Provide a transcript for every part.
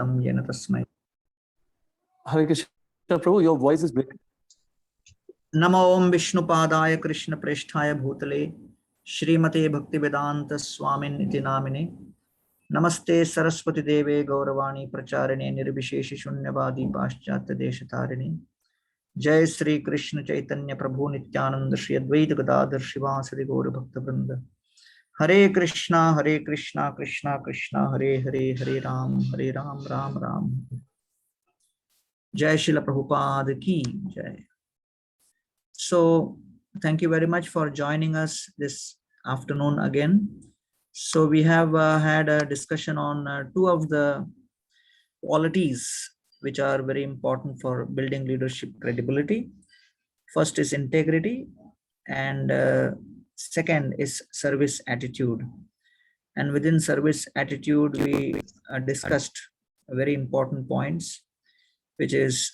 येन तस्मै Hare Krishna, Prabhu, your voice is breaking. नमो ओम विष्णुपादाय कृष्ण प्रेष्ठाय भूतले श्रीमते भक्तिवेदांत स्वामिन् इति नामिने नमस्ते सरस्वती देवे गौरवाणी प्रचारिणे निर्विशेष शून्यवादी पाश्चात्य देशतारिणे जय श्री कृष्ण चैतन्य प्रभु नित्यानंद श्री अद्वैत गदाधर शिवासदि गौर भक्तवृंद हरे कृष्णा कृष्णा कृष्णा हरे हरे हरे राम राम राम। जय श्रील प्रभुपाद की जय। So thank you very much for joining us this afternoon again. So we have had a discussion on two of the qualities which are very important for building leadership credibility. First is integrity, and second is service attitude. And within service attitude, we discussed very important points, which is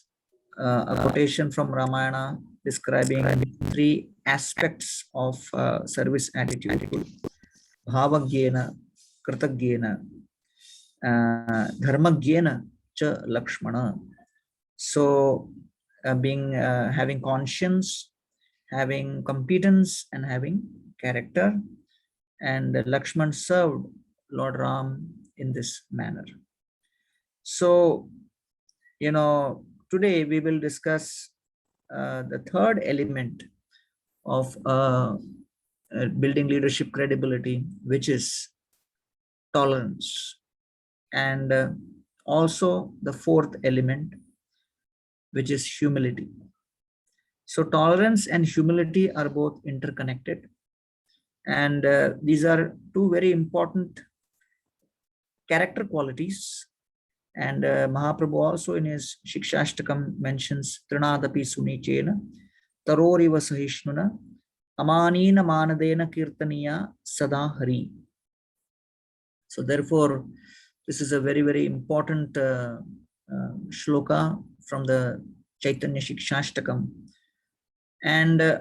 a quotation from Ramayana describing three aspects of service attitude: bhavagyena, kritagyena, dharmagyena cha lakshmana. So having conscience, having competence, and having character. And Lakshman served Lord Ram in this manner. So, today we will discuss the third element of building leadership credibility, which is tolerance, and also the fourth element, which is humility. So tolerance and humility are both interconnected, and these are two very important character qualities. And Mahaprabhu also in his Shikshashtakam mentions Trinadapi Sunichena Taroriva Sahishnuna Amanina Manadena Kirtaniya Sada Hari. So therefore, this is a very, very important shloka from the Chaitanya Shikshashtakam. And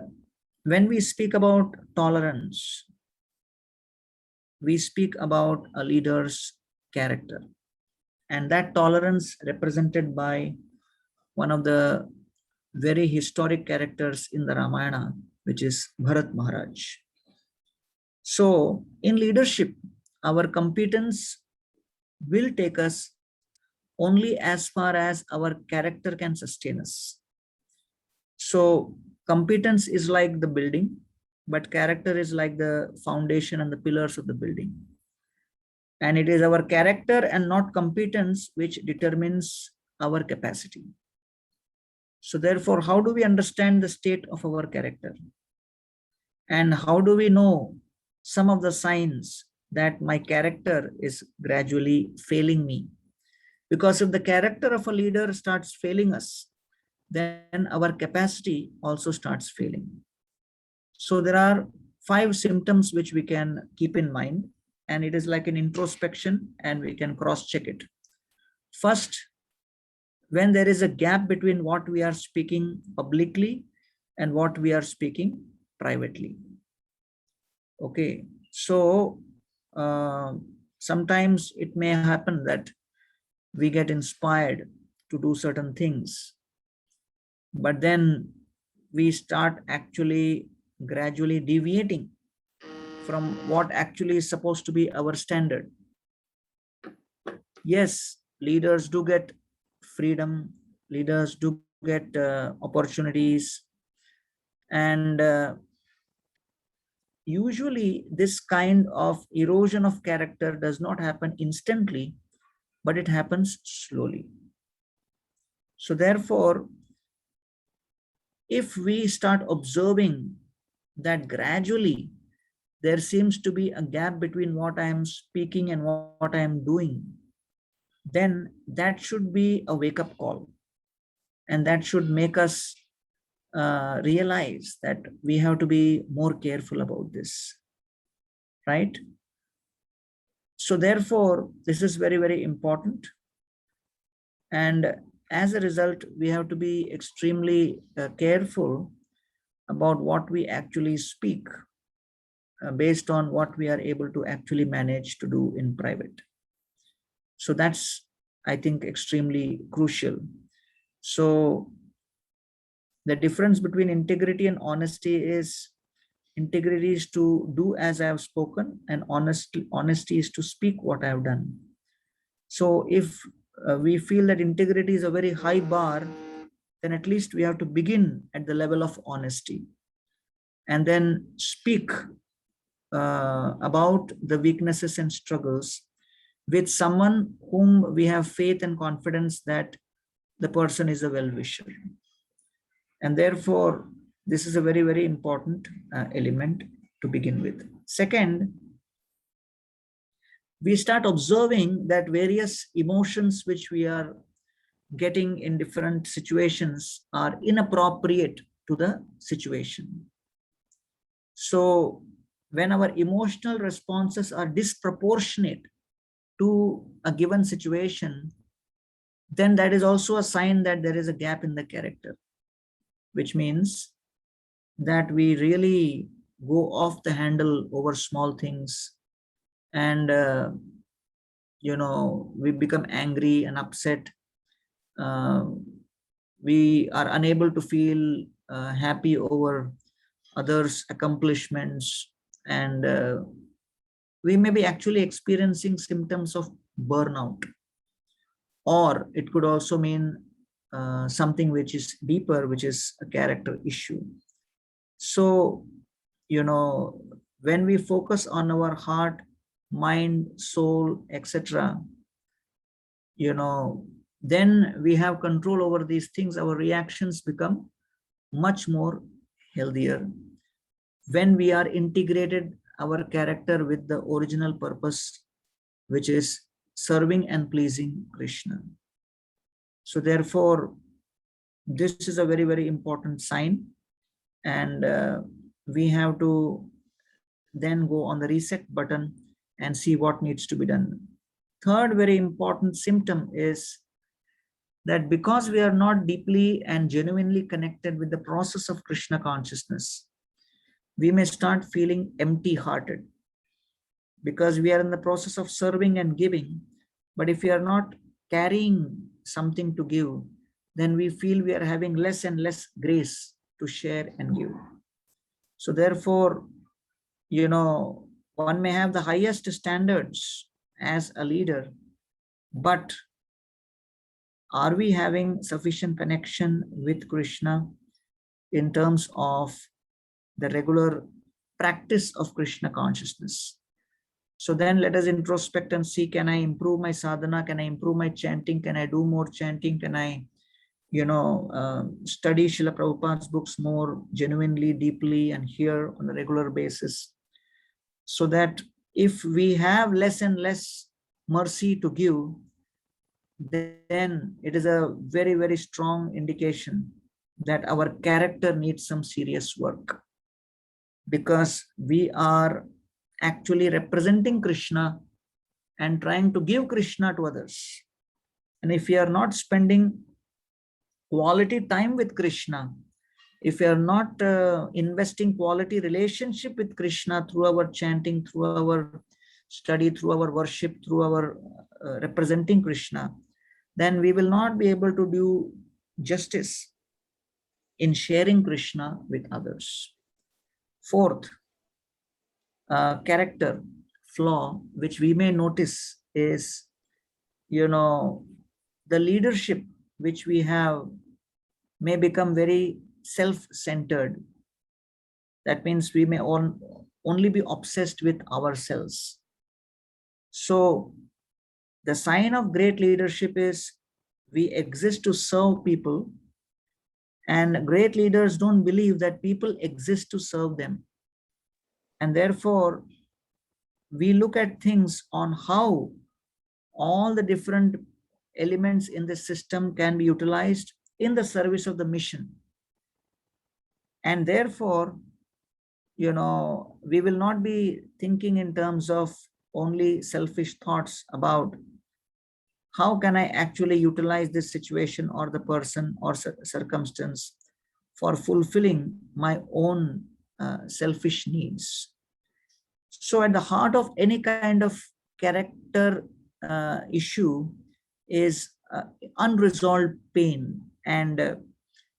when we speak about tolerance, we speak about a leader's character. And that tolerance represented by one of the very historic characters in the Ramayana, which is Bharat Maharaj. So in leadership, our competence will take us only as far as our character can sustain us. So competence is like the building, but character is like the foundation and the pillars of the building. And it is our character and not competence which determines our capacity. So therefore, how do we understand the state of our character? And how do we know some of the signs that my character is gradually failing me? Because if the character of a leader starts failing us, then our capacity also starts failing. So there are 5 symptoms which we can keep in mind, and it is like an introspection, and we can cross-check it. First, when there is a gap between what we are speaking publicly and what we are speaking privately. Okay, so sometimes it may happen that we get inspired to do certain things, but then we start actually gradually deviating from what actually is supposed to be our standard. Yes, leaders do get freedom, leaders do get opportunities, and usually this kind of erosion of character does not happen instantly, but it happens slowly. So therefore, if we start observing that gradually there seems to be a gap between what I am speaking and what I am doing, then that should be a wake-up call. And that should make us realize that we have to be more careful about this, right? So therefore, this is very, very important. And as a result, we have to be extremely careful about what we actually speak based on what we are able to actually manage to do in private. So that's I think, extremely crucial. So the difference between integrity and honesty is, integrity is to do as I have spoken, and honesty is to speak what I have done. So if we feel that integrity is a very high bar, then at least we have to begin at the level of honesty and then speak about the weaknesses and struggles with someone whom we have faith and confidence that the person is a well-wisher. And therefore, this is a very, very important element to begin with. Second, we start observing that various emotions which we are getting in different situations are inappropriate to the situation. So when our emotional responses are disproportionate to a given situation, then that is also a sign that there is a gap in the character, which means that we really go off the handle over small things, and we become angry and upset. We are unable to feel happy over others' accomplishments, and we may be actually experiencing symptoms of burnout. Or it could also mean something which is deeper, which is a character issue. So, when we focus on our heart, mind, soul, etc., then we have control over these things. Our reactions become much more healthier when we are integrated our character with the original purpose, which is serving and pleasing Krishna. So therefore, this is a very, very important sign, and we have to then go on the reset button and see what needs to be done. Third very important symptom is that because we are not deeply and genuinely connected with the process of Krishna consciousness, we may start feeling empty-hearted because we are in the process of serving and giving. But if we are not carrying something to give, then we feel we are having less and less grace to share and give. So therefore, one may have the highest standards as a leader, but are we having sufficient connection with Krishna in terms of the regular practice of Krishna consciousness? So then let us introspect and see, can I improve my sadhana? Can I improve my chanting? Can I do more chanting? Can I, study Srila Prabhupada's books more genuinely, deeply, and hear on a regular basis? So that if we have less and less mercy to give, then it is a very, very strong indication that our character needs some serious work, because we are actually representing Krishna and trying to give Krishna to others. And if we are not spending quality time with Krishna, if we are not investing quality relationship with Krishna through our chanting, through our study, through our worship, through our representing Krishna, then we will not be able to do justice in sharing Krishna with others. Fourth, character flaw which we may notice is, the leadership which we have may become very self-centered. That means we may only be obsessed with ourselves. So the sign of great leadership is we exist to serve people, and great leaders don't believe that people exist to serve them. And therefore, we look at things on how all the different elements in the system can be utilized in the service of the mission. And therefore, we will not be thinking in terms of only selfish thoughts about how can I actually utilize this situation or the person or circumstance for fulfilling my own selfish needs. So at the heart of any kind of character issue is unresolved pain. And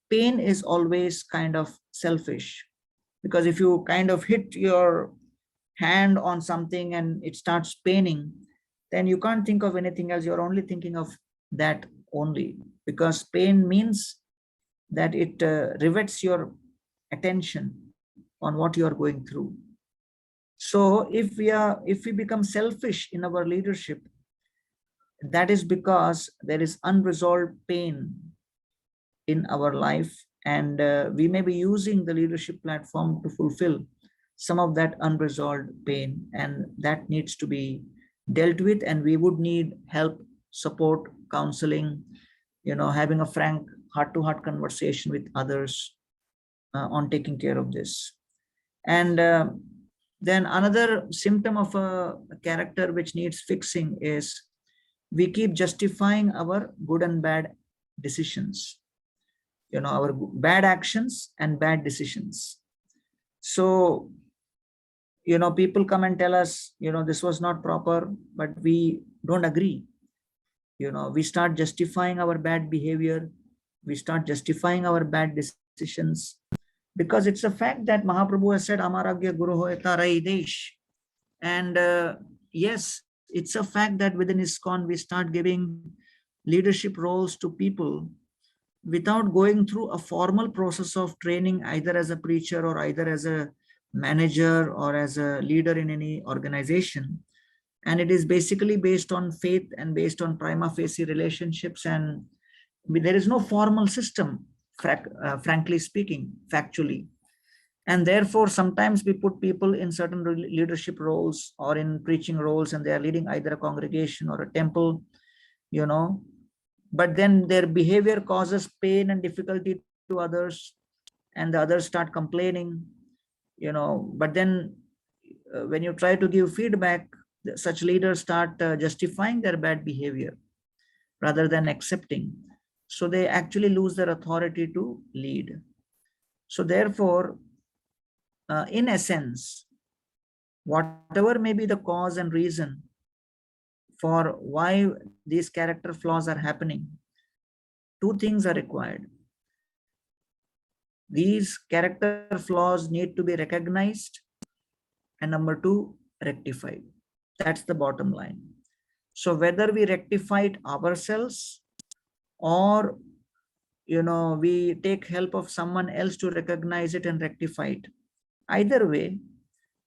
pain is always kind of selfish, because if you kind of hit your hand on something and it starts paining, then you can't think of anything else. You're only thinking of that only, because pain means that it rivets your attention on what you are going through. So if we become selfish in our leadership, that is because there is unresolved pain in our life, and we may be using the leadership platform to fulfill some of that unresolved pain, and that needs to be dealt with. And we would need help, support, counseling, having a frank heart-to-heart conversation with others on taking care of this. And then another symptom of a character which needs fixing is we keep justifying our good and bad decisions, our bad actions and bad decisions. So, people come and tell us, this was not proper, but we don't agree. We start justifying our bad behavior, we start justifying our bad decisions, because it's a fact that Mahaprabhu has said, Amaragya Guru Hoy Tarai Desh. And yes, it's a fact that within ISKCON, we start giving leadership roles to people without going through a formal process of training, either as a preacher or either as a manager or as a leader in any organization. And it is basically based on faith and based on prima facie relationships. And there is no formal system, frankly speaking, factually. And therefore, sometimes we put people in certain leadership roles or in preaching roles, and they are leading either a congregation or a temple, but then their behavior causes pain and difficulty to others, and the others start complaining, but then when you try to give feedback, such leaders start justifying their bad behavior rather than accepting. So they actually lose their authority to lead. So therefore, in essence, whatever may be the cause and reason for why these character flaws are happening, two things are required. These character flaws need to be recognized, and number two, rectified. That's the bottom line. So whether we rectify it ourselves or we take help of someone else to recognize it and rectify it, either way,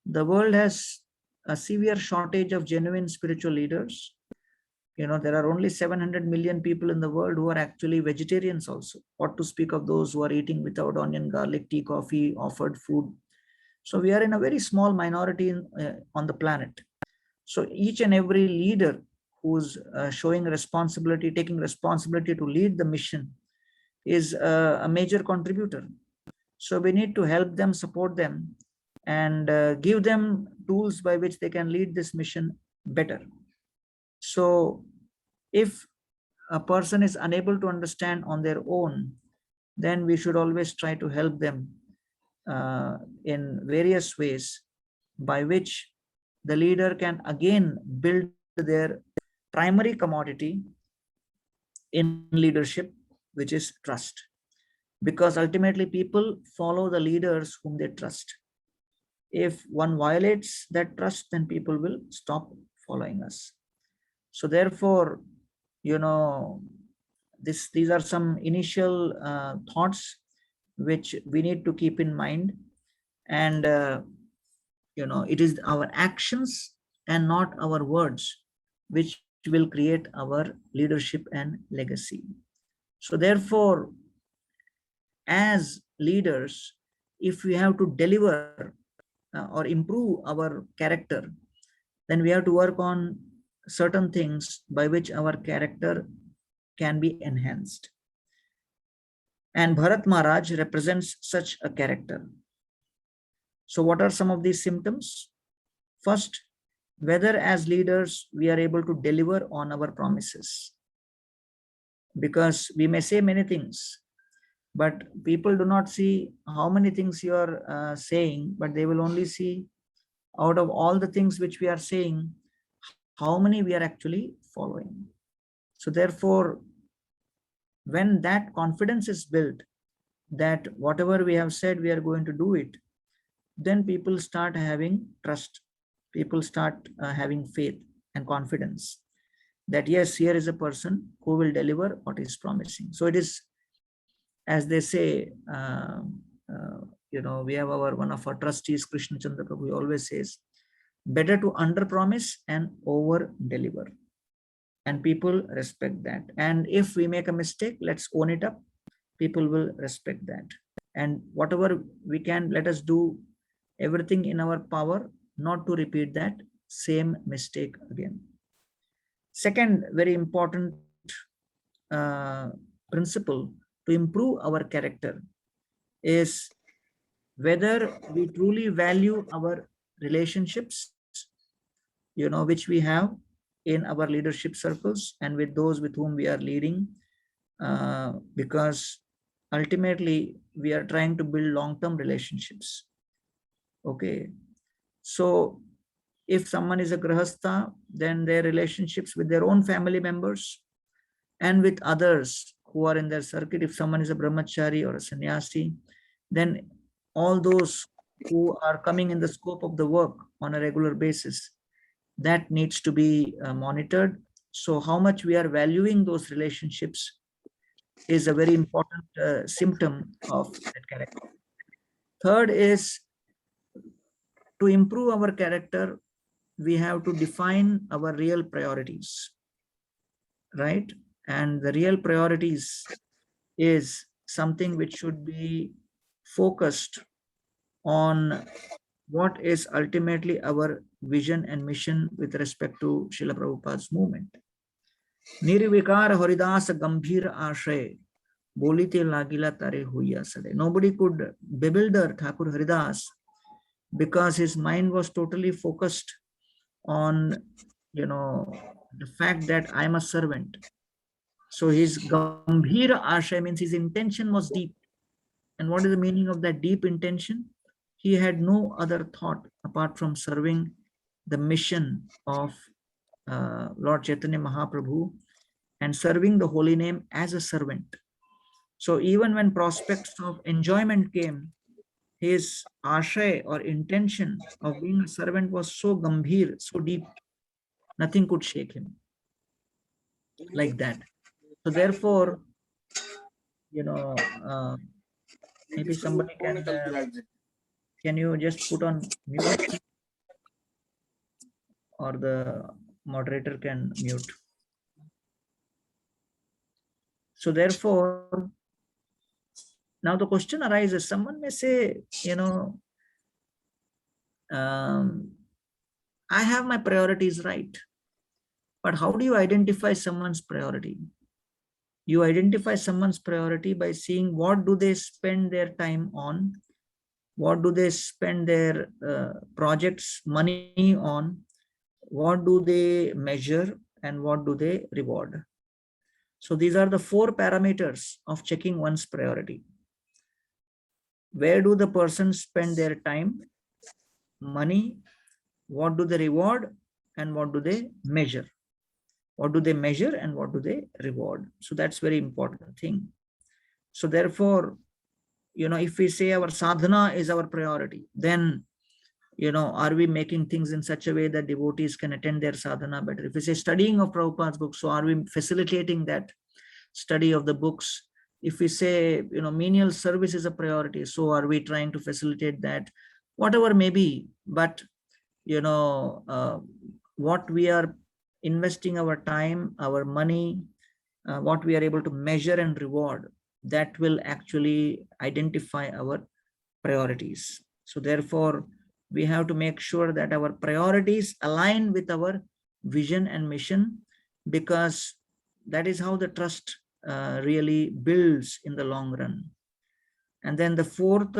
the world has a severe shortage of genuine spiritual leaders. There are only 700 million people in the world who are actually vegetarians also, what to speak of those who are eating without onion, garlic, tea, coffee, offered food. So we are in a very small minority on the planet. So each and every leader who's showing responsibility, taking responsibility to lead the mission is a major contributor. So we need to help them, support them, and give them tools by which they can lead this mission better. So if a person is unable to understand on their own, then we should always try to help them in various ways by which the leader can again build their primary commodity in leadership, which is trust. Because ultimately people follow the leaders whom they trust. If one violates that trust, then people will stop following us. So therefore, these are some initial thoughts which we need to keep in mind. And it is our actions and not our words which will create our leadership and legacy. So therefore, as leaders, if we have to deliver or improve our character, then we have to work on certain things by which our character can be enhanced. And Bharat Maharaj represents such a character. So what are some of these symptoms? First, whether as leaders we are able to deliver on our promises. Because we may say many things, but people do not see how many things you are saying, but they will only see out of all the things which we are saying, how many we are actually following. So therefore, when that confidence is built, that whatever we have said, we are going to do it, then people start having trust. People start having faith and confidence that yes, here is a person who will deliver what is promising. So it is, as they say, we have one of our trustees, Krishna Chandra Prabhu, he always says, better to under promise and over deliver. And people respect that. And if we make a mistake, let's own it up. People will respect that. And whatever we can, let us do everything in our power not to repeat that same mistake again. Second, very important principle to improve our character is whether we truly value our relationships, which we have in our leadership circles and with those with whom we are leading, because ultimately we are trying to build long-term relationships. Okay, so if someone is a grahastha, then their relationships with their own family members and with others who are in their circuit, if someone is a brahmachari or a sannyasi, then all those who are coming in the scope of the work on a regular basis, that needs to be monitored. So how much we are valuing those relationships is a very important symptom of that character. Third is, to improve our character, we have to define our real priorities, right? And the real priorities is something which should be focused on what is ultimately our vision and mission with respect to Srila Prabhupada's movement. Nirvikar Haridas Gambhir Ashay Bolite Lagila Tare Huya Sade. Nobody could bewilder Thakur Haridas because his mind was totally focused on, the fact that I am a servant. So his Gambhir Ashay means his intention was deep. And what is the meaning of that deep intention? He had no other thought apart from serving the mission of Lord Chaitanya Mahaprabhu and serving the holy name as a servant. So even when prospects of enjoyment came, his ashay or intention of being a servant was so gambhir, so deep, nothing could shake him like that. So therefore, maybe somebody can you just put on mute, or the moderator can mute. So therefore, now the question arises, someone may say, I have my priorities right, but how do you identify someone's priority? You identify someone's priority by seeing what do they spend their time on, what do they spend their projects money on, what do they measure, and what do they reward. So these are the 4 parameters of checking one's priority. Where do the person spend their time, money, what do they reward, and what do they measure? What do they measure and what do they reward? So that's very important thing. So therefore, if we say our sadhana is our priority, then, are we making things in such a way that devotees can attend their sadhana better? If we say studying of Prabhupada's books, so are we facilitating that study of the books? If we say, menial service is a priority, so are we trying to facilitate that? Whatever may be, but, what we are investing our time, our money, what we are able to measure and reward, that will actually identify our priorities. So therefore, we have to make sure that our priorities align with our vision and mission, because that is how the trust really builds in the long run. And then the fourth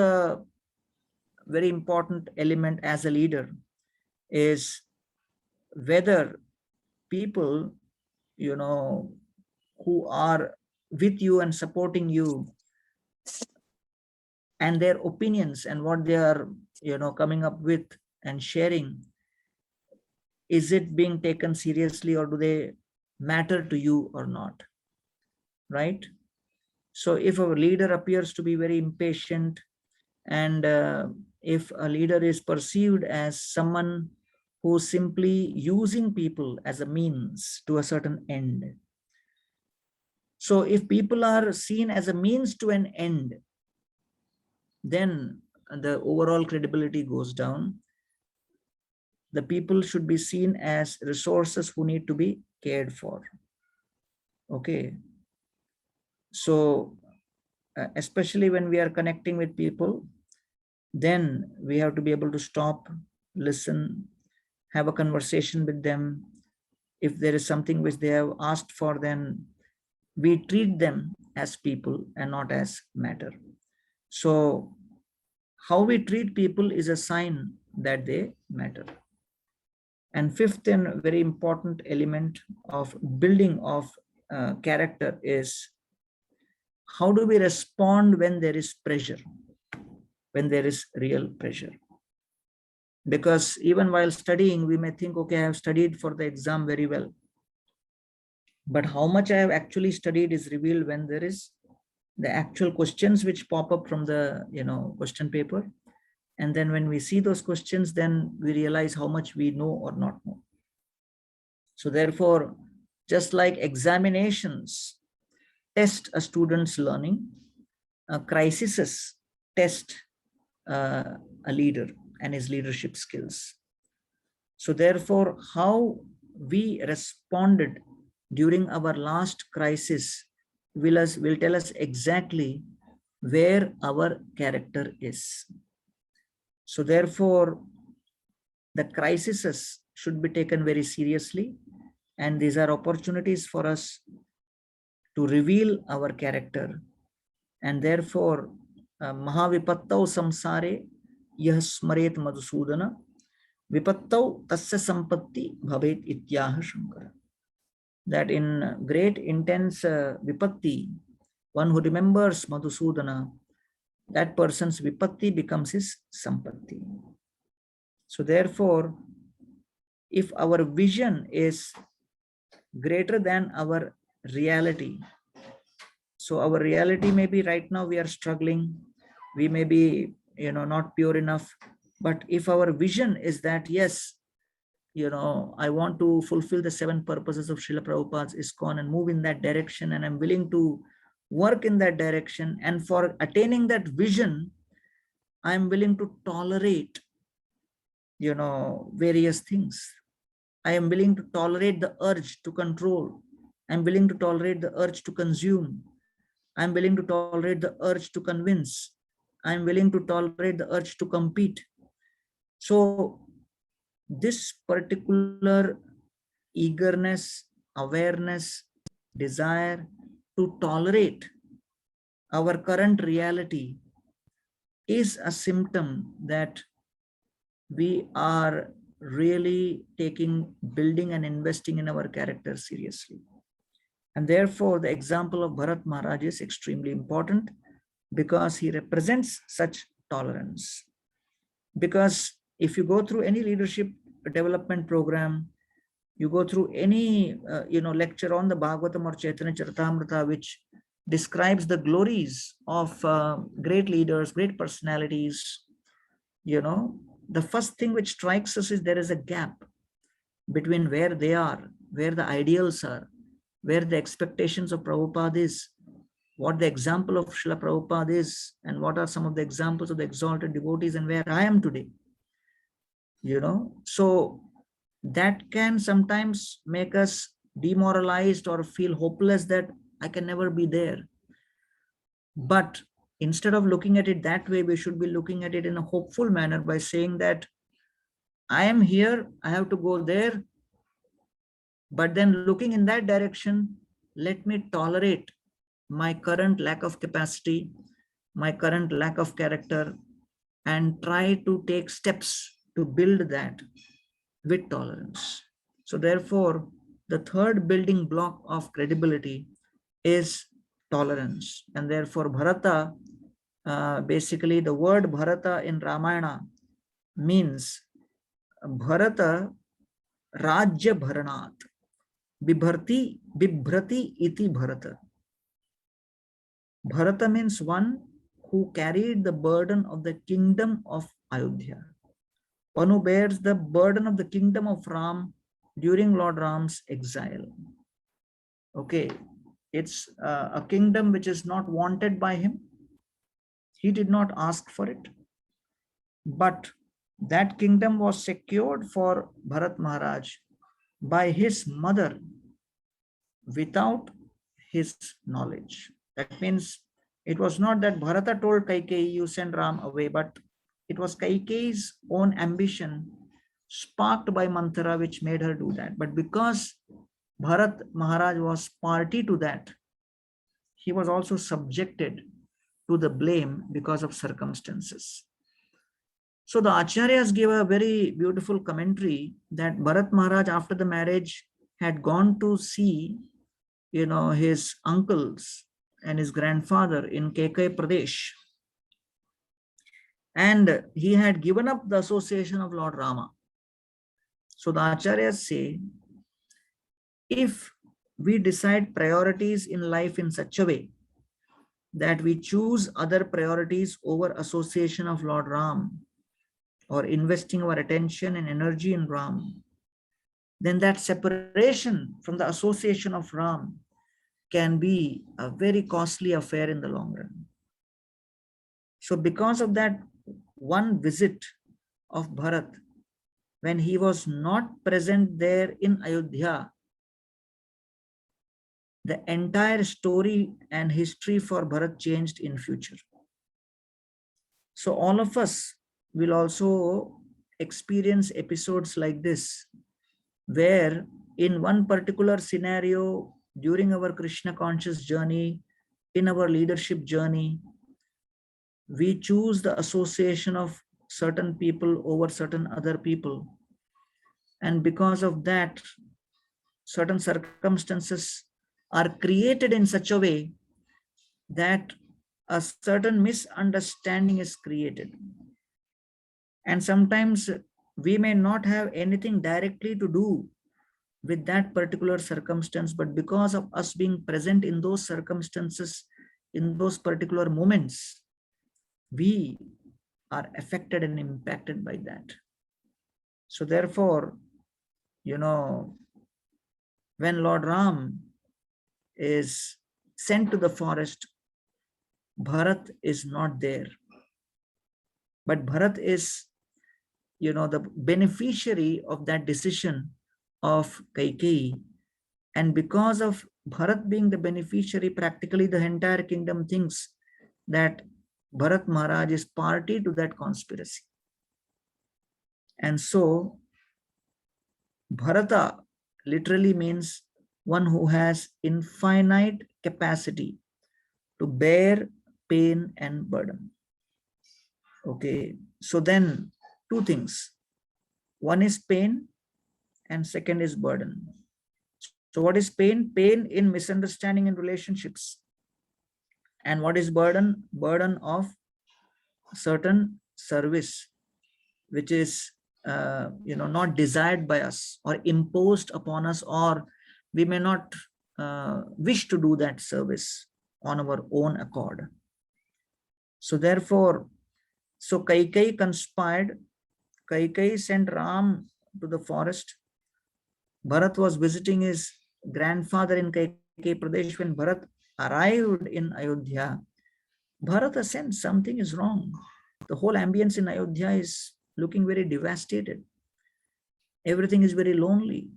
very important element as a leader is whether people, who are with you and supporting you, and their opinions and what they are, coming up with and sharing, is it being taken seriously, or do they matter to you or not, right? So if a leader appears to be very impatient, and if a leader is perceived as someone who's simply using people as a means to a certain end, so if people are seen as a means to an end, then the overall credibility goes down. The people should be seen as resources who need to be cared for. Okay. So, especially when we are connecting with people, then we have to be able to stop, listen, have a conversation with them. If there is something which they have asked for, then we treat them as people and not as matter. So, how we treat people is a sign that they matter. And fifth and very important element of building of character is, how do we respond when there is pressure, when there is real pressure? Because even while studying, we may think, okay, I have studied for the exam very well. But how much I have actually studied is revealed when there is the actual questions which pop up from the question paper. And then when we see those questions, then we realize how much we know or not know. So therefore, just like examinations test a student's learning, crises test a leader and his leadership skills. So therefore, how we responded during our last crisis will tell us exactly where our character is. So therefore, the crises should be taken very seriously, and these are opportunities for us to reveal our character. And therefore, Mahavipattau samsare yah smaret madhusudana vipattau tasya sampatti bhavet ityaha shankara. That in great intense vipatti, one who remembers Madhusudana, that person's vipatti becomes his sampatti. So therefore, if our vision is greater than our reality, so our reality may be right now we are struggling, we may be not pure enough, but if our vision is that, yes, I want to fulfill the 7 purposes of Srila Prabhupada's ISKCON and move in that direction, and I'm willing to work in that direction, and for attaining that vision, I'm willing to tolerate various things. I am willing to tolerate the urge to control. I'm willing to tolerate the urge to consume. I'm willing to tolerate the urge to convince. I'm willing to tolerate the urge to compete. So this particular eagerness, awareness, desire to tolerate our current reality is a symptom that we are really taking, building and investing in our character seriously. And therefore, the example of Bharat Maharaj is extremely important because he represents such tolerance. Because if you go through any leadership development program, you go through any lecture on the Bhagavatam or Chaitanya Charitamrita, which describes the glories of great leaders, great personalities, the first thing which strikes us is there is a gap between where they are, where the ideals are, where the expectations of Prabhupada is, what the example of Srila Prabhupada is, and what are some of the examples of the exalted devotees, and where I am today. So that can sometimes make us demoralized or feel hopeless that I can never be there. But instead of looking at it that way, we should be looking at it in a hopeful manner by saying that I am here, I have to go there, but then looking in that direction, let me tolerate my current lack of capacity, my current lack of character, and try to take steps to build that with tolerance. So therefore, the third building block of credibility is tolerance. And therefore, Bharata, basically the word Bharata in Ramayana means Bharata Rajya Bharanat, Bibhrati iti Bharata. Bharata means one who carried the burden of the kingdom of Ayodhya. One who bears the burden of the kingdom of Ram during Lord Ram's exile. Okay, it's a kingdom which is not wanted by him. He did not ask for it, but that kingdom was secured for Bharat Maharaj by his mother without his knowledge. That means it was not that Bharata told Kaikeyi, you send Ram away, but it was Kaikeyi's own ambition sparked by Manthara which made her do that. But because Bharat Maharaj was party to that, he was also subjected to the blame because of circumstances. So the Acharyas gave a very beautiful commentary that Bharat Maharaj after the marriage had gone to see, his uncles and his grandfather in Kekai Pradesh. And he had given up the association of Lord Rama. So the Acharyas say, if we decide priorities in life in such a way that we choose other priorities over association of Lord Ram or investing our attention and energy in Ram, then that separation from the association of Ram can be a very costly affair in the long run. So because of that one visit of Bharat, when he was not present there in Ayodhya, the entire story and history for Bharat changed in future. So all of us will also experience episodes like this, where in one particular scenario during our Krishna conscious journey, in our leadership journey, we choose the association of certain people over certain other people. And because of that, certain circumstances are created in such a way that a certain misunderstanding is created. And sometimes we may not have anything directly to do with that particular circumstance, but because of us being present in those circumstances, in those particular moments, we are affected and impacted by that. So therefore, when Lord Ram is sent to the forest, Bharat is not there. But Bharat is, the beneficiary of that decision of Kaikeyi. And because of Bharat being the beneficiary, practically the entire kingdom thinks that Bharat Maharaj is party to that conspiracy. And so Bharata literally means one who has infinite capacity to bear pain and burden. Okay, so then two things. One is pain and second is burden. So what is pain? Pain in misunderstanding in relationships. And what is burden? Burden of certain service, which is not desired by us or imposed upon us, or we may not wish to do that service on our own accord. So therefore, Kaikeyi conspired. Kaikeyi sent Ram to the forest. Bharat was visiting his grandfather in Kaikeyi Pradesh. When Bharat arrived in Ayodhya, Bharata sensed something is wrong. The whole ambience in Ayodhya is looking very devastated. Everything is very lonely.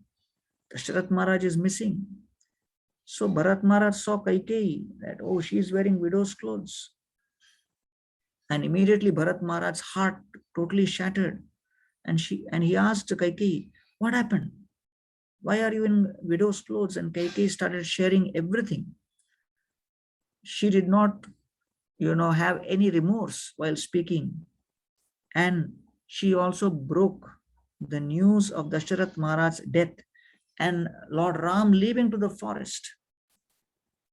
Dasharath Maharaj is missing. So Bharat Maharaj saw Kaikeyi that, oh, she is wearing widow's clothes. And immediately Bharat Maharaj's heart totally shattered. And he asked Kaikeyi, what happened? Why are you in widow's clothes? And Kaikeyi started sharing everything. She did not, have any remorse while speaking. And she also broke the news of Dasharath Maharaj's death and Lord Ram leaving to the forest.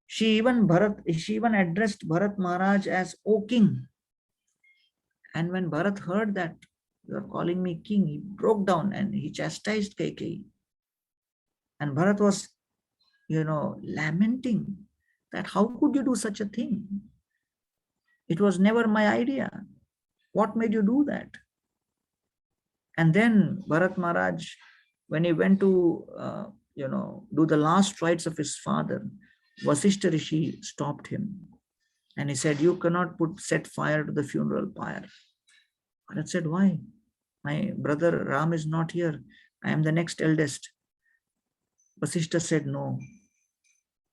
She even addressed Bharat Maharaj as O King. And when Bharat heard that, you are calling me king, he broke down and he chastised Kaikeyi. And Bharat was lamenting that how could you do such a thing? It was never my idea. What made you do that? And then Bharat Maharaj, when he went to, do the last rites of his father, Vasishta Rishi stopped him. And he said, you cannot set fire to the funeral pyre. Bharat said, why? My brother Ram is not here. I am the next eldest. Vasishta said, no.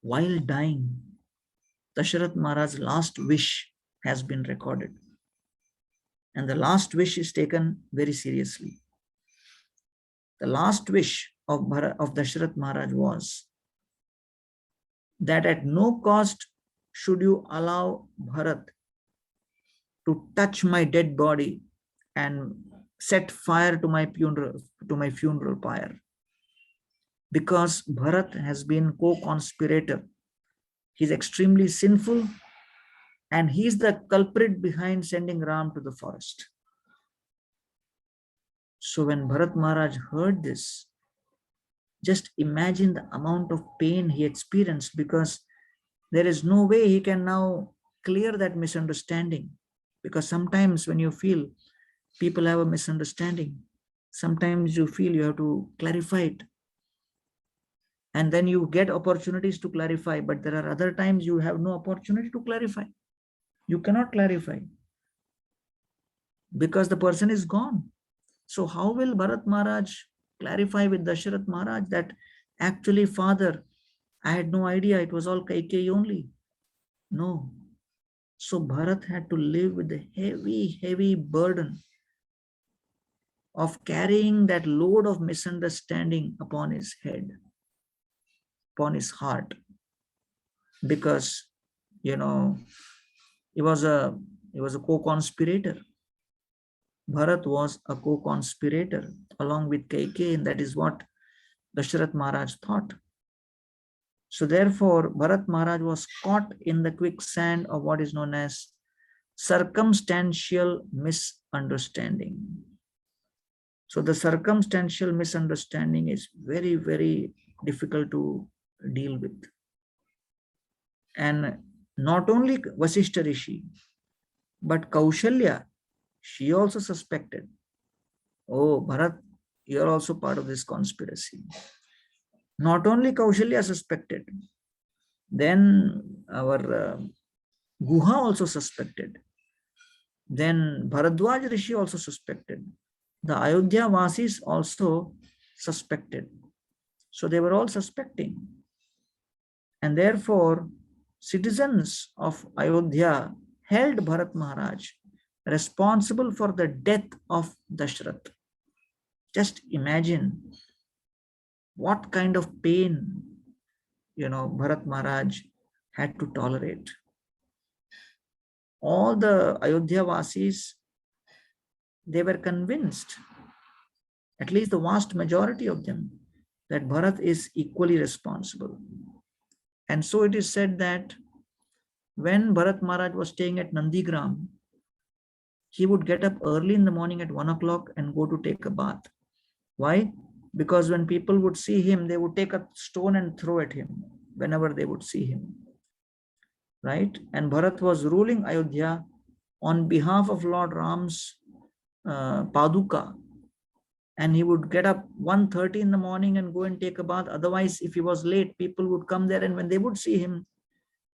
While dying, Dasharath Maharaj's last wish has been recorded. And the last wish is taken very seriously. The last wish of Dasharath Maharaj was that at no cost should you allow Bharat to touch my dead body and set fire to my funeral pyre. Because Bharat has been co-conspirator. He's extremely sinful and he's the culprit behind sending Ram to the forest. So when Bharat Maharaj heard this, just imagine the amount of pain he experienced, because there is no way he can now clear that misunderstanding. Because sometimes when you feel people have a misunderstanding, sometimes you feel you have to clarify it. And then you get opportunities to clarify, but there are other times you have no opportunity to clarify. You cannot clarify because the person is gone. So how will Bharat Maharaj clarify with Dasharath Maharaj that actually, father, I had no idea, it was all Kaikeyi only? No. So Bharat had to live with the heavy, heavy burden of carrying that load of misunderstanding upon his head, upon his heart, because he was a co-conspirator. Bharat was a co-conspirator along with Kaikeyi, and that is what Dasharath Maharaj thought. So therefore, Bharat Maharaj was caught in the quicksand of what is known as circumstantial misunderstanding. So the circumstantial misunderstanding is very, very difficult to deal with. And not only Vasishta Rishi, but Kaushalya, she also suspected, oh, Bharat, you are also part of this conspiracy. Not only Kaushalya suspected, then our Guha also suspected. Then Bharadwaj Rishi also suspected. The Ayodhya Vasis also suspected. So they were all suspecting. And therefore, citizens of Ayodhya held Bharat Maharaj responsible for the death of Dashrath. Just imagine what kind of pain, Bharat Maharaj had to tolerate. All the Ayodhya Vasis, they were convinced, at least the vast majority of them, that Bharat is equally responsible. And so it is said that when Bharat Maharaj was staying at Nandigram, he would get up early in the morning at 1 o'clock and go to take a bath. Why? Because when people would see him, they would take a stone and throw at him whenever they would see him. Right? And Bharat was ruling Ayodhya on behalf of Lord Ram's Paduka. And he would get up 1:30 in the morning and go and take a bath. Otherwise, if he was late, people would come there, and when they would see him,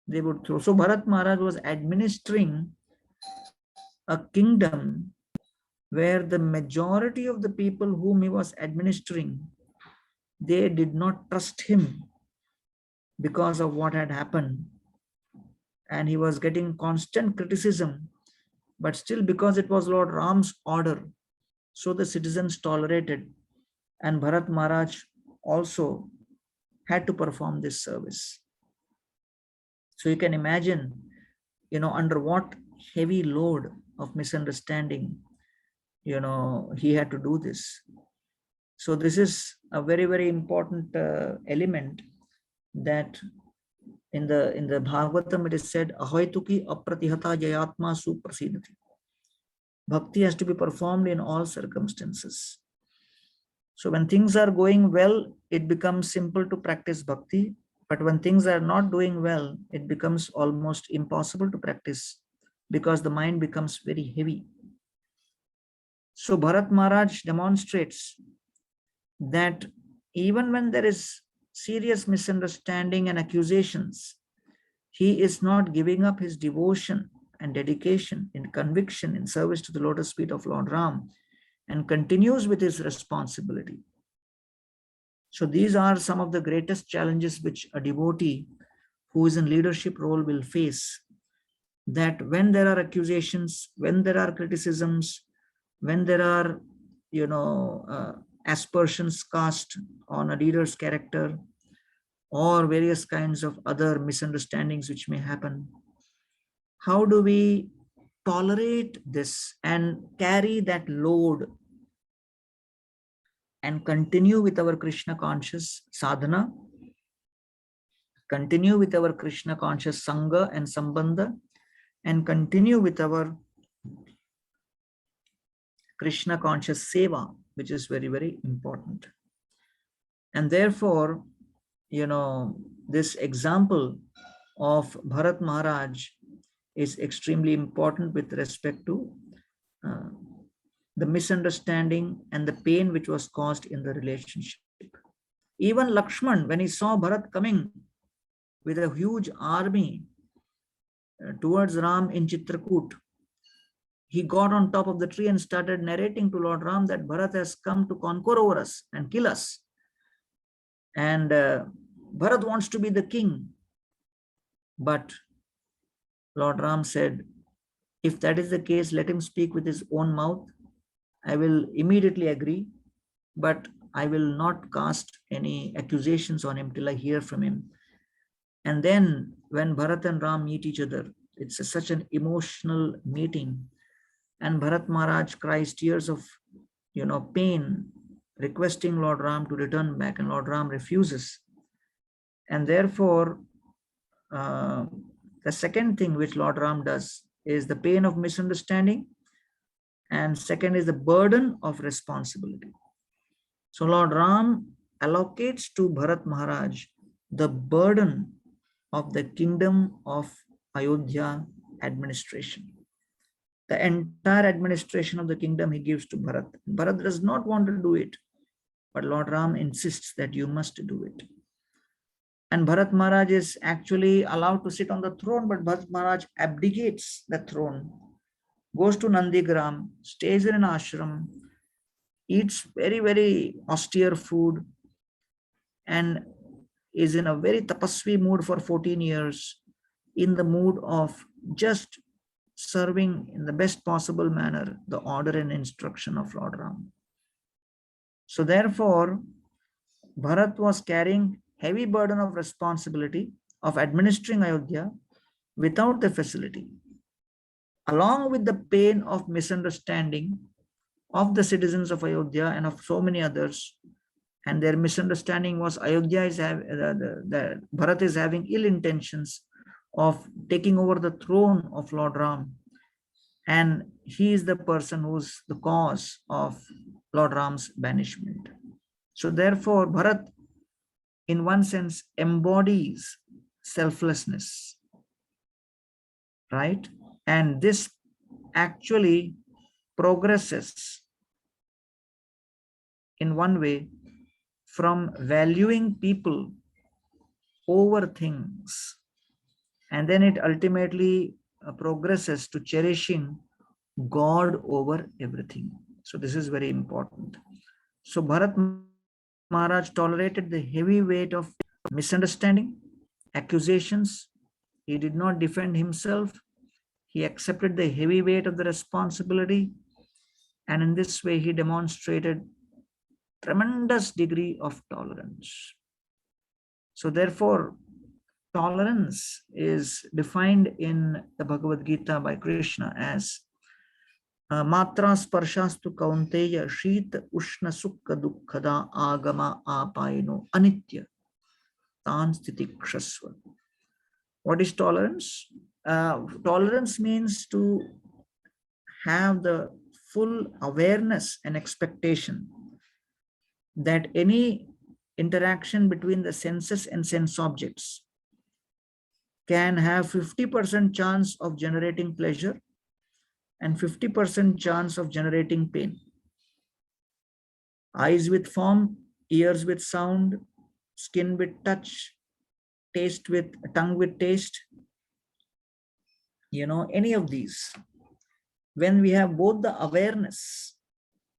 they would throw. So Bharat Maharaj was administering a kingdom where the majority of the people whom he was administering, they did not trust him because of what had happened. And he was getting constant criticism, but still, because it was Lord Ram's order, so the citizens tolerated. And Bharat Maharaj also had to perform this service. So you can imagine, under what heavy load of misunderstanding, he had to do this. So this is a very, very important element that in the Bhagavatam it is said, Ahoituki apratihata jayatma suprasidati. Bhakti has to be performed in all circumstances. So when things are going well, it becomes simple to practice bhakti. But when things are not doing well, it becomes almost impossible to practice because the mind becomes very heavy. So Bharat Maharaj demonstrates that even when there is serious misunderstanding and accusations, he is not giving up his devotion and dedication in conviction in service to the lotus feet of Lord Ram and continues with his responsibility. So these are some of the greatest challenges which a devotee who is in leadership role will face, that when there are accusations, when there are criticisms, when there are, aspersions cast on a leader's character or various kinds of other misunderstandings which may happen, how do we tolerate this and carry that load and continue with our Krishna conscious sadhana, continue with our Krishna conscious Sangha and Sambandha, and continue with our Krishna conscious Seva, which is very, very important. And therefore, this example of Bharat Maharaj is extremely important with respect to uh, the misunderstanding and the pain which was caused in the relationship. Even Lakshman, when he saw Bharat coming with a huge army towards Ram in Chitrakoot, he got on top of the tree and started narrating to Lord Ram that Bharat has come to conquer over us and kill us. And Bharat wants to be the king. But Lord Ram said, if that is the case, let him speak with his own mouth. I will immediately agree, but I will not cast any accusations on him till I hear from him. And then when Bharat and Ram meet each other, it's such an emotional meeting. And Bharat Maharaj cries tears of, pain, requesting Lord Ram to return back, and Lord Ram refuses. And therefore, the second thing which Lord Ram does is the pain of misunderstanding, and second is the burden of responsibility. So Lord Ram allocates to Bharat Maharaj the burden of the kingdom of Ayodhya administration. The entire administration of the kingdom he gives to Bharat. Bharat does not want to do it, but Lord Ram insists that you must do it. And Bharat Maharaj is actually allowed to sit on the throne, but Bharat Maharaj abdicates the throne, goes to Nandigram, stays in an ashram, eats very, very austere food, and is in a very tapasvi mood for 14 years, in the mood of just serving in the best possible manner the order and instruction of Lord Ram. So therefore, Bharat was carrying heavy burden of responsibility of administering Ayodhya without the facility, along with the pain of misunderstanding of the citizens of Ayodhya and of so many others. And their misunderstanding was Ayodhya is the Bharat is having ill intentions of taking over the throne of Lord Ram, and he is the person who's the cause of Lord Ram's banishment. So therefore, Bharat, in one sense, embodies selflessness, right? And this actually progresses in one way from valuing people over things, and then it ultimately progresses to cherishing God over everything. So this is very important. So Bharat Maharaj tolerated the heavy weight of misunderstanding, accusations. He did not defend himself. He accepted the heavy weight of the responsibility. And in this way, he demonstrated tremendous degree of tolerance. So therefore, tolerance is defined in the Bhagavad Gita by Krishna as Matra sparshastu kaunteya shita ushna sukha dukkhada agama apayano anitya tan stitikshasva. What is tolerance? Tolerance means to have the full awareness and expectation that any interaction between the senses and sense objects can have 50% chance of generating pleasure and 50% chance of generating pain. Eyes with form, ears with sound, skin with touch, tongue with taste, any of these. When we have both the awareness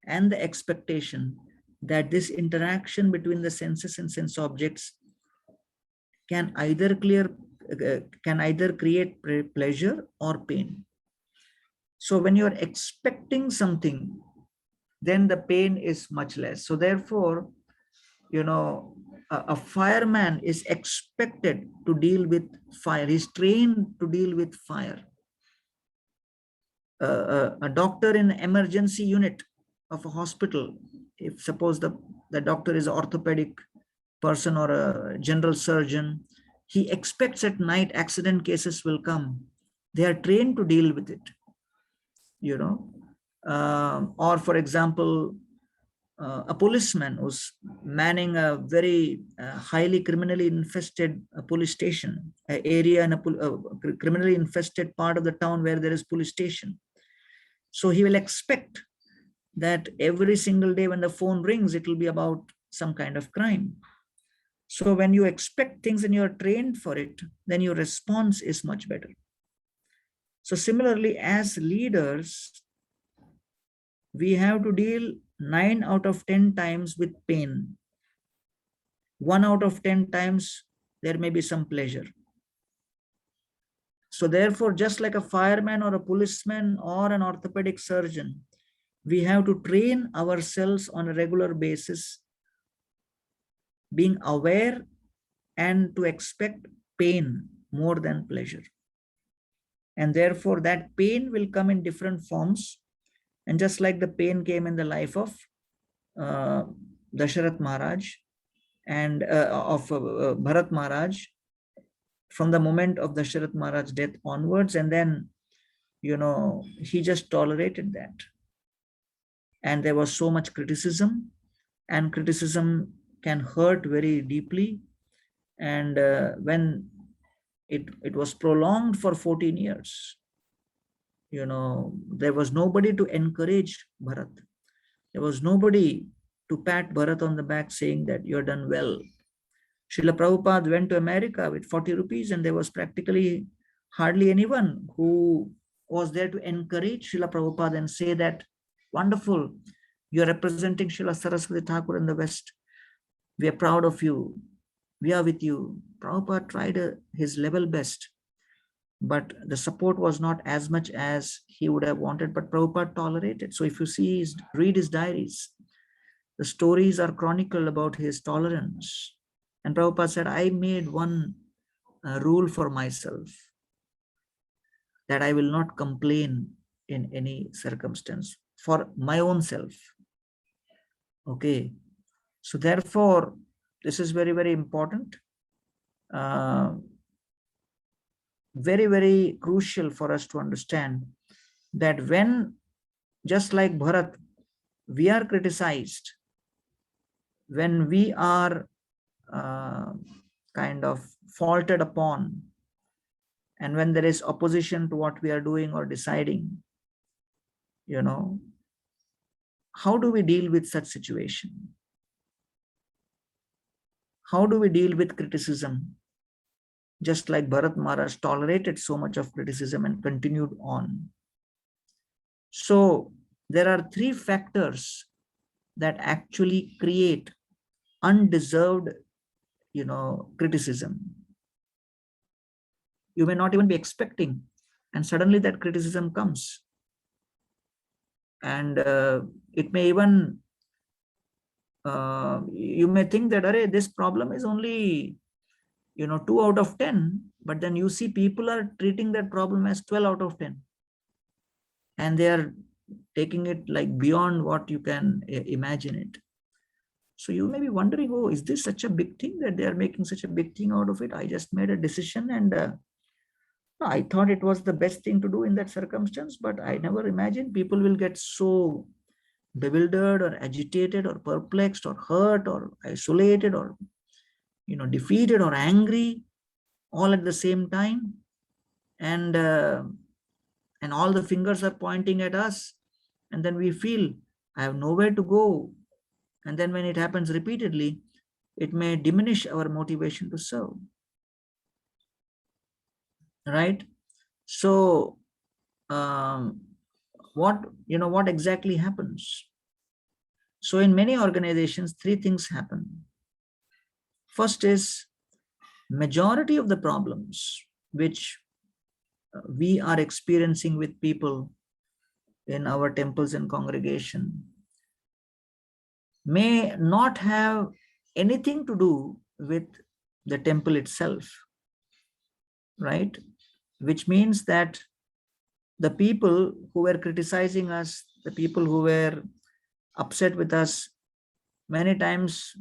and the expectation that this interaction between the senses and sense objects can either create pleasure or pain. So when you're expecting something, then the pain is much less. So therefore, a fireman is expected to deal with fire. He's trained to deal with fire. A doctor in emergency unit of a hospital, if suppose the doctor is an orthopedic person or a general surgeon, he expects at night accident cases will come. They are trained to deal with it, or for example, a policeman who's manning a very highly criminally infested police station, an area in a criminally infested part of the town where there is police station. So he will expect that every single day when the phone rings, it will be about some kind of crime. So when you expect things and you're trained for it, then your response is much better. So similarly, as leaders, we have to deal 9 out of 10 times with pain. 1 out of 10 times, there may be some pleasure. So therefore, just like a fireman or a policeman or an orthopedic surgeon, we have to train ourselves on a regular basis, being aware and to expect pain more than pleasure. And therefore, that pain will come in different forms. And just like the pain came in the life of Dasharath Maharaj and of Bharat Maharaj, from the moment of Dasharath Maharaj's death onwards, and then, he just tolerated that. And there was so much criticism, and criticism can hurt very deeply. And when it was prolonged for 14 years, there was nobody to encourage Bharat. There was nobody to pat Bharat on the back saying that you're done well. Srila Prabhupada went to America with 40 rupees and there was practically hardly anyone who was there to encourage Srila Prabhupada and say that, wonderful, you're representing Srila Saraswati Thakur in the West. We are proud of you. We are with you. Prabhupada tried his level best, but the support was not as much as he would have wanted, but Prabhupada tolerated. So if you read his diaries, the stories are chronicled about his tolerance. And Prabhupada said, I made one rule for myself, that I will not complain in any circumstance for my own self. Okay. So therefore, this is very, very important. Very, very crucial for us to understand that when, just like Bharat, we are criticized, when we are kind of faulted upon, and when there is opposition to what we are doing or deciding, how do we deal with such situation? How do we deal with criticism? Just like Bharat Maharaj tolerated so much of criticism and continued on. So there are 3 factors that actually create undeserved, criticism. You may not even be expecting, and suddenly that criticism comes. And it may even, you may think that, array, this problem is only, 2 out of 10, but then you see people are treating that problem as 12 out of 10. And they are taking it like beyond what you can imagine it. So you may be wondering, oh, is this such a big thing that they are making such a big thing out of it? I just made a decision and I thought it was the best thing to do in that circumstance, but I never imagined people will get so bewildered or agitated or perplexed or hurt or isolated or defeated or angry all at the same time, and all the fingers are pointing at us, and then we feel I have nowhere to go. And then when it happens repeatedly, it may diminish our motivation to serve, right? So what exactly happens? So in many organizations, three things happen. First is, majority of the problems which we are experiencing with people in our temples and congregation may not have anything to do with the temple itself, right? Which means that the people who were criticizing us, the people who were upset with us, many times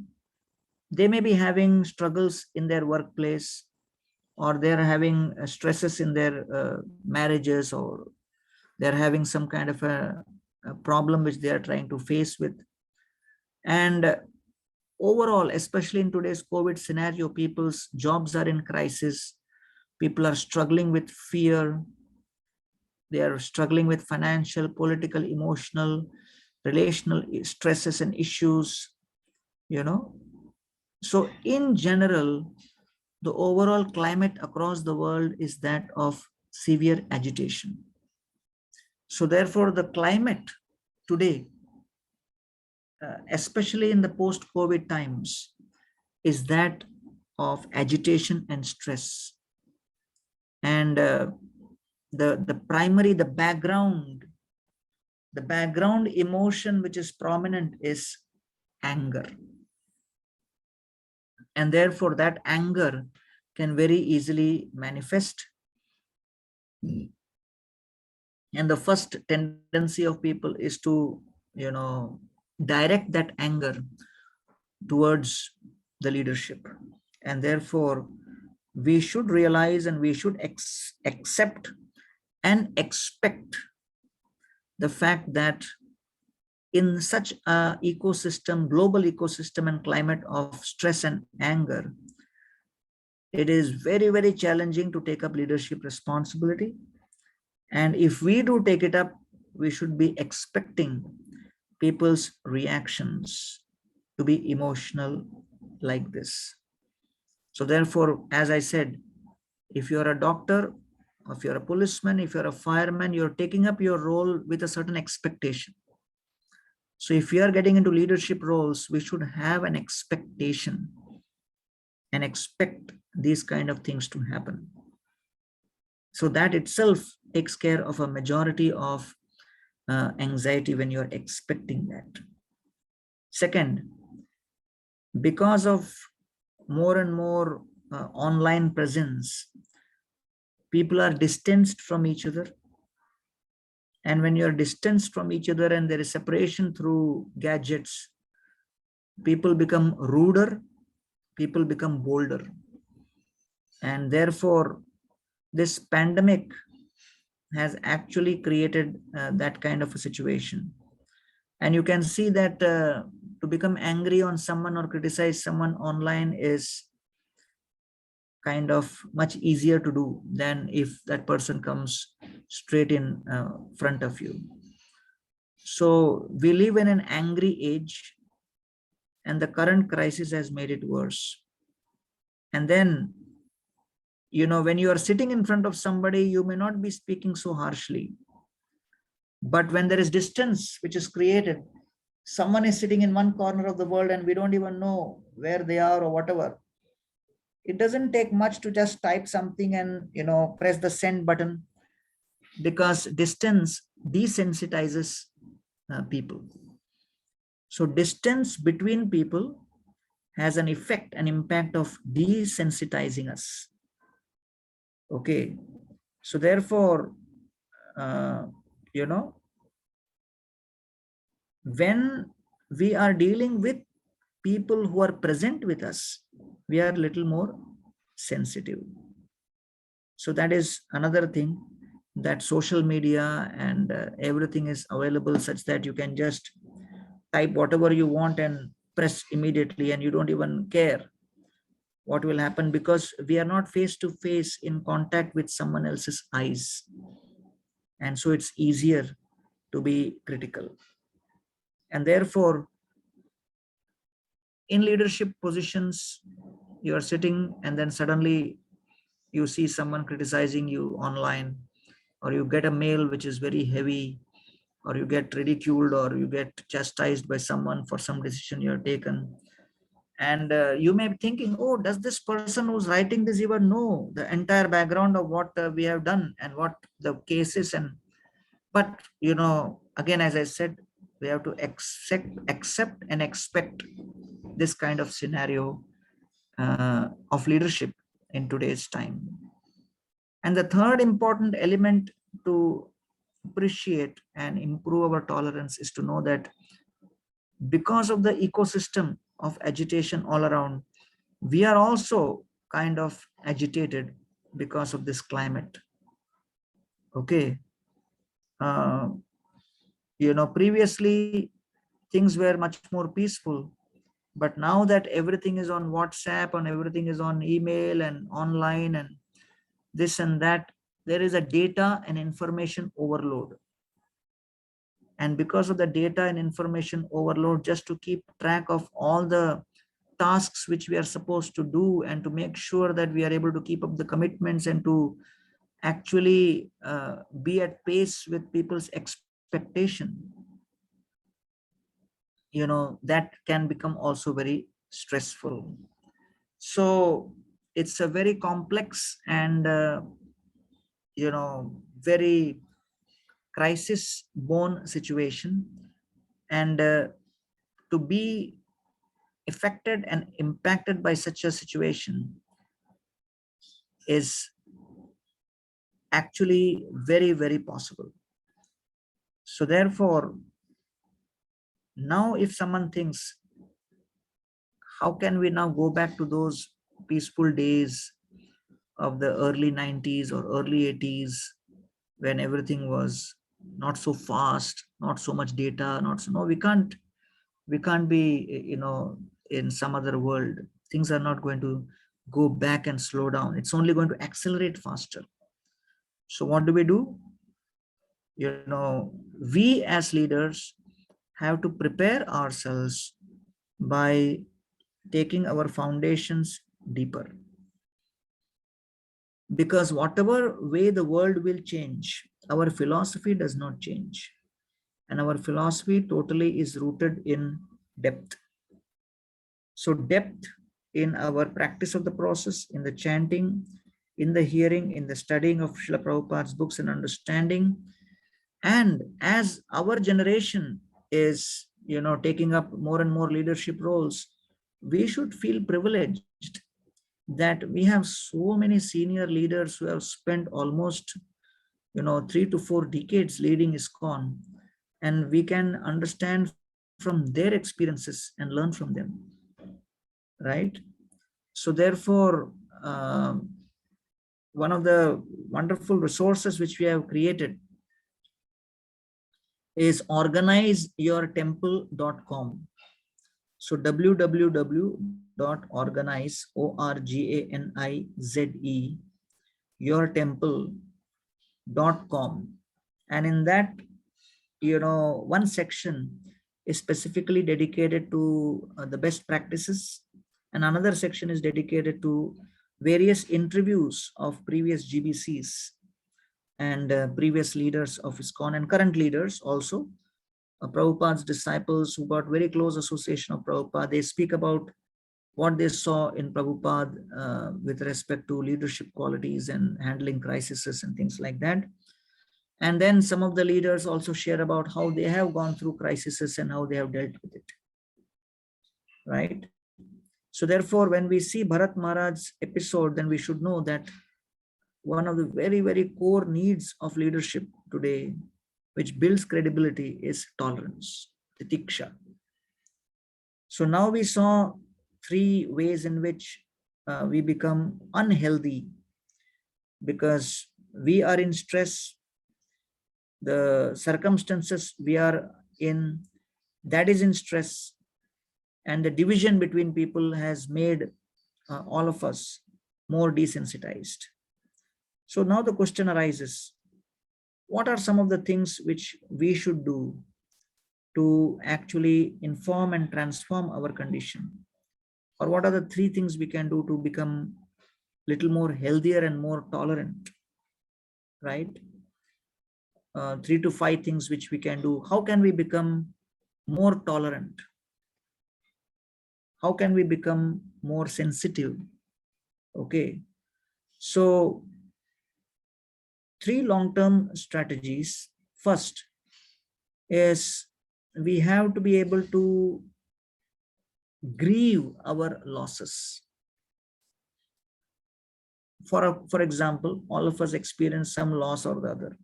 they may be having struggles in their workplace, or they're having stresses in their marriages, or they're having some kind of a problem which they are trying to face with. And overall, especially in today's COVID scenario, people's jobs are in crisis. People are struggling with fear. They are struggling with financial, political, emotional, relational stresses and issues, So in general, the overall climate across the world is that of severe agitation. So therefore, the climate today, especially in the post-COVID times, is that of agitation and stress. And the background emotion which is prominent is anger. And therefore, that anger can very easily manifest. And the first tendency of people is to, direct that anger towards the leadership. And therefore, we should realize and we should accept and expect the fact that in such a ecosystem, global ecosystem and climate of stress and anger, it is very, very challenging to take up leadership responsibility. And if we do take it up, we should be expecting people's reactions to be emotional like this. So therefore, as I said, if you're a doctor, if you're a policeman, if you're a fireman, you're taking up your role with a certain expectation. So if we are getting into leadership roles, we should have an expectation and expect these kind of things to happen. So that itself takes care of a majority of anxiety when you're expecting that. Second, because of more and more online presence, people are distanced from each other. And when you're distanced from each other and there is separation through gadgets, people become ruder, people become bolder. And therefore, this pandemic has actually created that kind of a situation. And you can see that to become angry on someone or criticize someone online is kind of much easier to do than if that person comes straight in front of you. So we live in an angry age, and the current crisis has made it worse. And then, when you are sitting in front of somebody, you may not be speaking so harshly. But when there is distance which is created, someone is sitting in one corner of the world and we don't even know where they are or whatever. It doesn't take much to just type something and, press the send button, because distance desensitizes people. So distance between people has an effect, an impact of desensitizing us. Okay. So therefore, when we are dealing with people who are present with us, we are a little more sensitive. So that is another thing, that social media and everything is available such that you can just type whatever you want and press immediately, and you don't even care what will happen, because we are not face to face in contact with someone else's eyes. And so it's easier to be critical. And therefore, in leadership positions, you are sitting and then suddenly you see someone criticizing you online, or you get a mail which is very heavy, or you get ridiculed, or you get chastised by someone for some decision you have taken. And you may be thinking, oh, does this person who's writing this even know the entire background of what we have done and what the case is? And but again, as I said, we have to accept and expect this kind of scenario of leadership in today's time. And the third important element to appreciate and improve our tolerance is to know that because of the ecosystem of agitation all around, we are also kind of agitated because of this climate. Okay. Uh, Previously things were much more peaceful, but now that everything is on WhatsApp and everything is on email and online and this and that, there is a data and information overload. And because of the data and information overload, just to keep track of all the tasks which we are supposed to do, and to make sure that we are able to keep up the commitments and to actually be at pace with people's expectation, that can become also very stressful. So it's a very complex and very crisis born situation. And to be affected and impacted by such a situation is actually very, very possible. So therefore, now if someone thinks, how can we now go back to those peaceful days of the early 90s or early 80s, when everything was not so fast, not so much data, not so, no, we can't be, in some other world. Things are not going to go back and slow down. It's only going to accelerate faster. So what do? We as leaders have to prepare ourselves by taking our foundations deeper. Because whatever way the world will change, our philosophy does not change. And our philosophy totally is rooted in depth. So depth in our practice of the process, in the chanting, in the hearing, in the studying of Srila Prabhupada's books and understanding. And as our generation is, taking up more and more leadership roles, we should feel privileged that we have so many senior leaders who have spent almost 3 to 4 decades leading ISKCON, and we can understand from their experiences and learn from them, right? So therefore, one of the wonderful resources which we have created is organizeyourtemple.com. So www.organize, ORGANIZE, yourtemple.com. And in that, one section is specifically dedicated to the best practices, and another section is dedicated to various interviews of previous GBCs and previous leaders of ISKCON and current leaders also. Prabhupada's disciples who got very close association of Prabhupada, they speak about what they saw in Prabhupada with respect to leadership qualities and handling crises and things like that. And then some of the leaders also share about how they have gone through crises and how they have dealt with it, right? So therefore, when we see Bharat Maharaj's episode, then we should know that one of the very, very core needs of leadership today, which builds credibility, is tolerance, titiksha. So now we saw 3 ways in which we become unhealthy because we are in stress, the circumstances we are in, that is in stress, and the division between people has made all of us more desensitized. So now the question arises, what are some of the things which we should do to actually inform and transform our condition? Or what are the three things we can do to become little more healthier and more tolerant, right? 3 to 5 things which we can do. How can we become more tolerant? How can we become more sensitive? Okay, so 3 long-term strategies. First is we have to be able to grieve our losses. For example, all of us experience some loss or the other.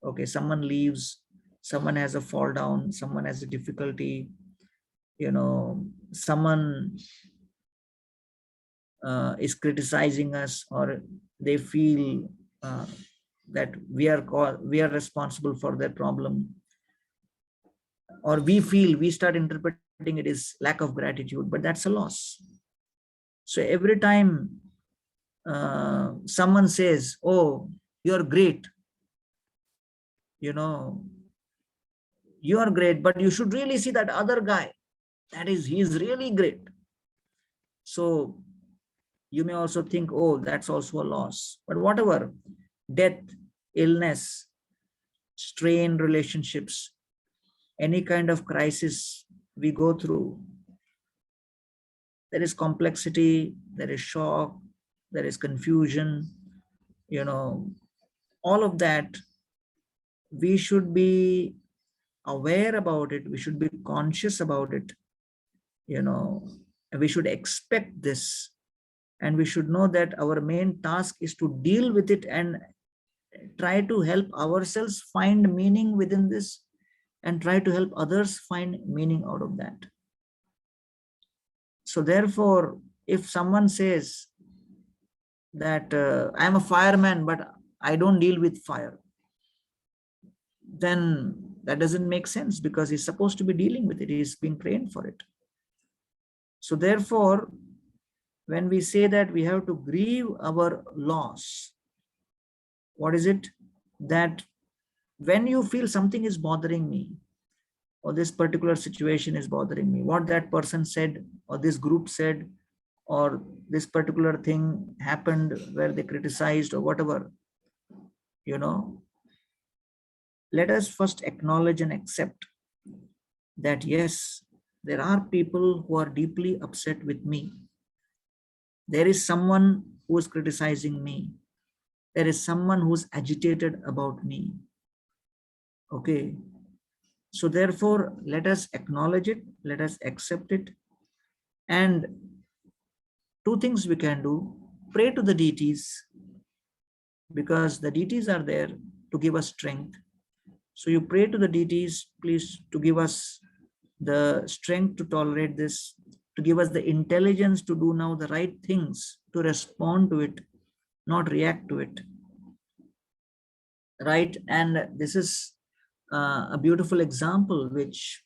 Okay, someone leaves, someone has a fall down, someone has a difficulty, someone is criticizing us, or they feel that we are responsible for their problem, or we start interpreting it as lack of gratitude, but that's a loss. So every time someone says, oh, you're great, you are great, but you should really see that other guy, he's really great. So you may also think, oh, that's also a loss. But whatever, death, illness, strained relationships, any kind of crisis we go through, there is complexity, there is shock, there is confusion, all of that. We should be aware about it. We should be conscious about it. We should expect this. And we should know that our main task is to deal with it and try to help ourselves find meaning within this, and try to help others find meaning out of that. So therefore, if someone says that I'm a fireman, but I don't deal with fire, then that doesn't make sense, because he's supposed to be dealing with it. He's being trained for it. So therefore, when we say that we have to grieve our loss, what is it? That when you feel something is bothering me, or this particular situation is bothering me, what that person said, or this group said, or this particular thing happened where they criticized, or whatever, let us first acknowledge and accept that yes, there are people who are deeply upset with me. There is someone who is criticizing me. There is someone who's agitated about me. Okay. So therefore, let us acknowledge it, let us accept it. And 2 things we can do: pray to the deities, because the deities are there to give us strength. So you pray to the deities, please, to give us the strength to tolerate this, to give us the intelligence to do now the right things, to respond to it, not react to it. Right? And this is a beautiful example which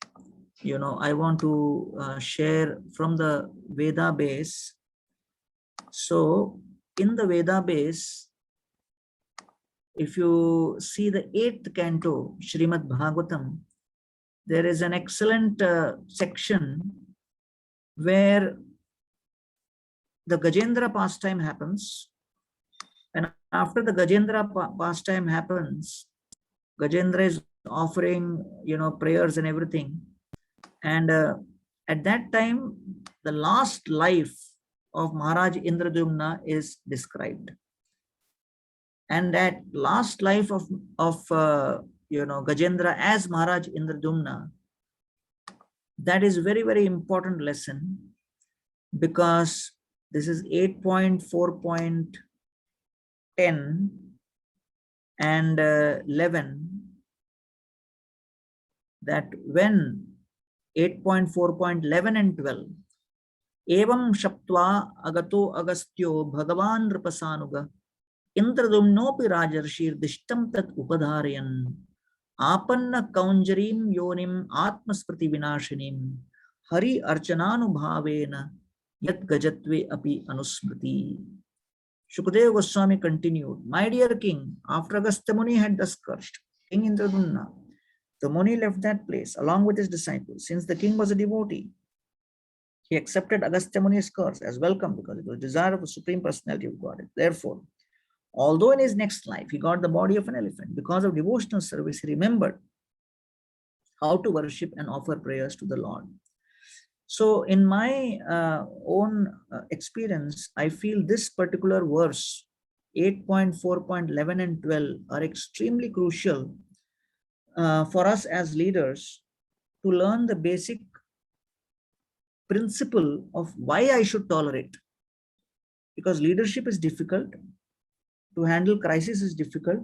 I want to share from the Veda base. So in the Veda base, if you see the 8th canto, Srimad Bhagavatam, there is an excellent section where the Gajendra pastime happens. And after the Gajendra pastime happens, Gajendra is offering, prayers and everything. And at that time, the last life of Maharaj Indradyumna is described. And that last life of Gajendra as Maharaj Indradyumna, that is very, very important lesson, because this is 8.4.10 and 11, that when 8.4.11 and 12, evam shaptva agato agastyo bhagavan nripasanuga Indradyumnopi rajarshir dishtam tat upadharayan Apanna kaunjarim yonim atmaspriti vinashinim hari archananubhavena yat gajatve api anusmriti. Shukadeva Goswami continued, my dear king, after Agastya Muni had thus cursed King Indradumna, the Muni left that place along with his disciples. Since the king was a devotee, he accepted Agastya Muni's curse as welcome because it was desire of the Supreme Personality of Godhead. Therefore, although in his next life he got the body of an elephant, because of devotional service, he remembered how to worship and offer prayers to the Lord. So, in my own experience, I feel this particular verse 8.4.11 and 12 are extremely crucial for us as leaders to learn the basic principle of why I should tolerate. Because leadership is difficult, to handle crisis is difficult,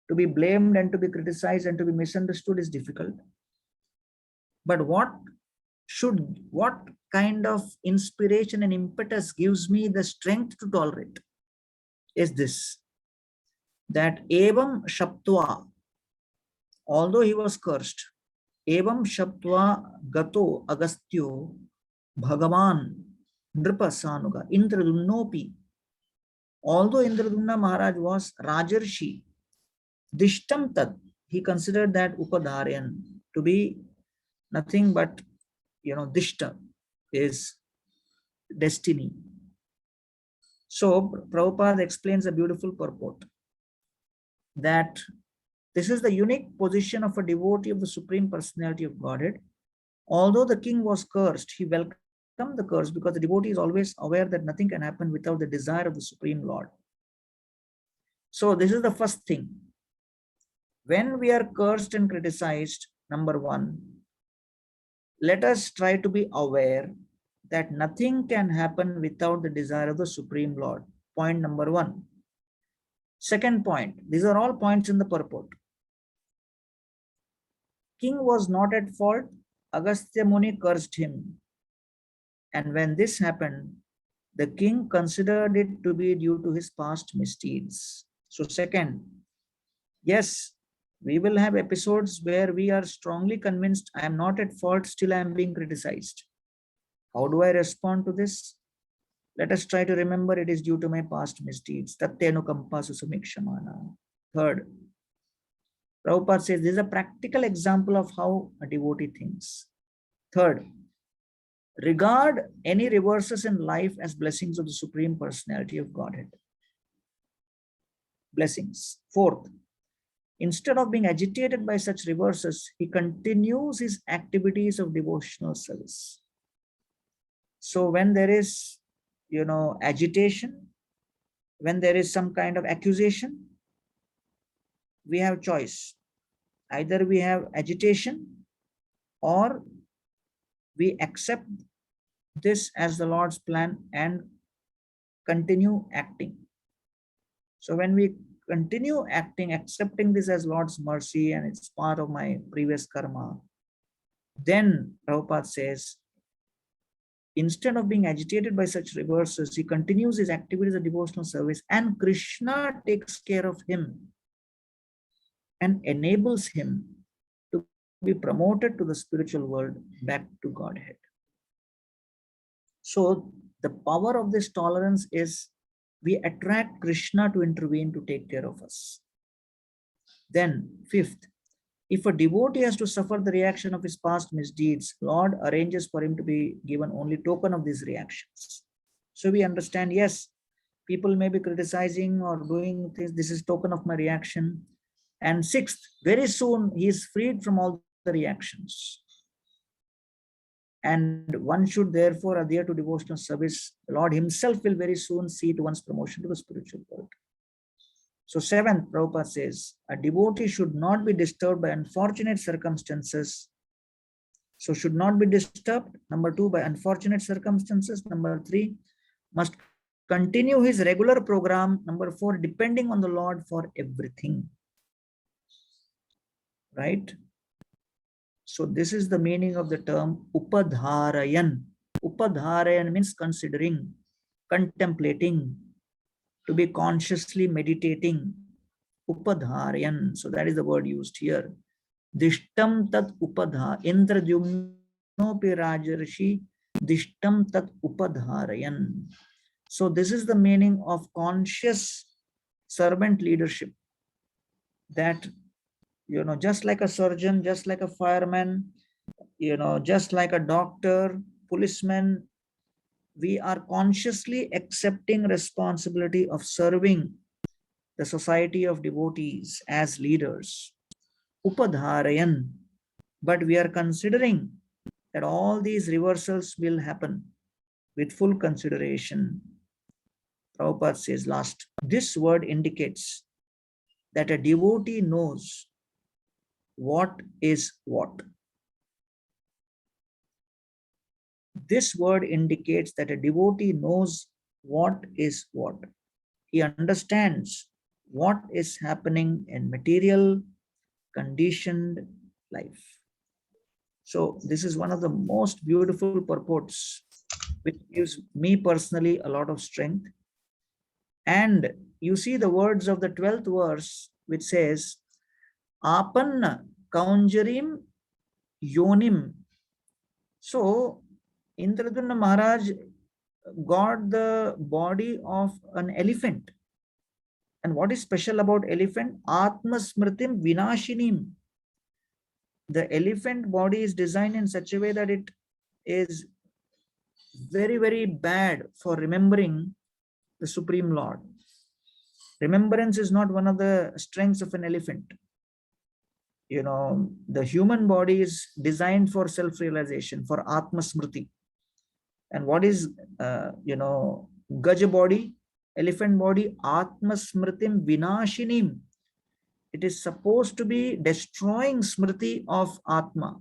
to be blamed and to be criticized and to be misunderstood is difficult. But what kind of inspiration and impetus gives me the strength to tolerate is this, that evam shaptva, although he was cursed, evam shaptva gato agastyo bhagavan nripasanuga Indradumnopi, although Indradumna Maharaj was Rajarshi, dishtam tad, he considered that upadharyan to be nothing but, dishta is destiny. So Prabhupada explains a beautiful purport that this is the unique position of a devotee of the Supreme Personality of Godhead. Although the king was cursed, he welcomed the curse because the devotee is always aware that nothing can happen without the desire of the Supreme Lord. So this is the first thing. When we are cursed and criticized, number one, let us try to be aware that nothing can happen without the desire of the Supreme Lord. Point number one. Second point, these are all points in the purport. King was not at fault. Agastya Muni cursed him. And when this happened, the king considered it to be due to his past misdeeds. So second, yes, we will have episodes where we are strongly convinced I am not at fault, still I am being criticized. How do I respond to this? Let us try to remember it is due to my past misdeeds. Tattenukampa susamikshamana. Third, Prabhupada says this is a practical example of how a devotee thinks. Third, regard any reverses in life as blessings of the Supreme Personality of Godhead. Blessings. Fourth, instead of being agitated by such reverses, he continues his activities of devotional service. So when there is, agitation, when there is some kind of accusation, we have choice. Either we have agitation or we accept this as the Lord's plan and continue acting. So when we continue acting, accepting this as Lord's mercy and it's part of my previous karma, then Prabhupada says, instead of being agitated by such reverses, he continues his activities of devotional service and Krishna takes care of him and enables him to be promoted to the spiritual world, back to Godhead. So the power of this tolerance is we attract Krishna to intervene to take care of us. Then fifth, if a devotee has to suffer the reaction of his past misdeeds, Lord arranges for him to be given only token of these reactions. So we understand, yes, people may be criticizing or doing things, this is token of my reaction. And sixth, very soon he is freed from all the reactions. And one should therefore adhere to devotional service. The Lord himself will very soon see to one's promotion to the spiritual world. So seventh, Prabhupada says, a devotee should not be disturbed by unfortunate circumstances. So should not be disturbed, number two, by unfortunate circumstances. Number three, must continue his regular program. Number four, depending on the Lord for everything. Right? So this is the meaning of the term upadharayan. Upadharayan means considering, contemplating, to be consciously meditating. Upadharayan. So that is the word used here. Dishtam tat upadha. Indradyumnopi rajarshi. Dishtam tat upadharayan. So this is the meaning of conscious servant leadership. That, just like a surgeon, just like a fireman, just like a doctor, policeman, we are consciously accepting responsibility of serving the society of devotees as leaders. Upadharayan. But we are considering that all these reversals will happen with full consideration. Prabhupada says last, this word indicates that a devotee knows what is what. This word indicates that a devotee knows what is what. He understands what is happening in material, conditioned life. So this is one of the most beautiful purports, which gives me personally a lot of strength. And you see the words of the 12th verse, which says, Apanna Kaunjarim Yonim. So Indradunna Maharaj got the body of an elephant. And what is special about elephant? Atma Smritim Vinashinim. The elephant body is designed in such a way that it is very, very bad for remembering the Supreme Lord. Remembrance is not one of the strengths of an elephant. The human body is designed for self-realization, for Atma Smriti. And what is, Gaja body, elephant body? Atma Smritim Vinashinim. It is supposed to be destroying Smriti of Atma.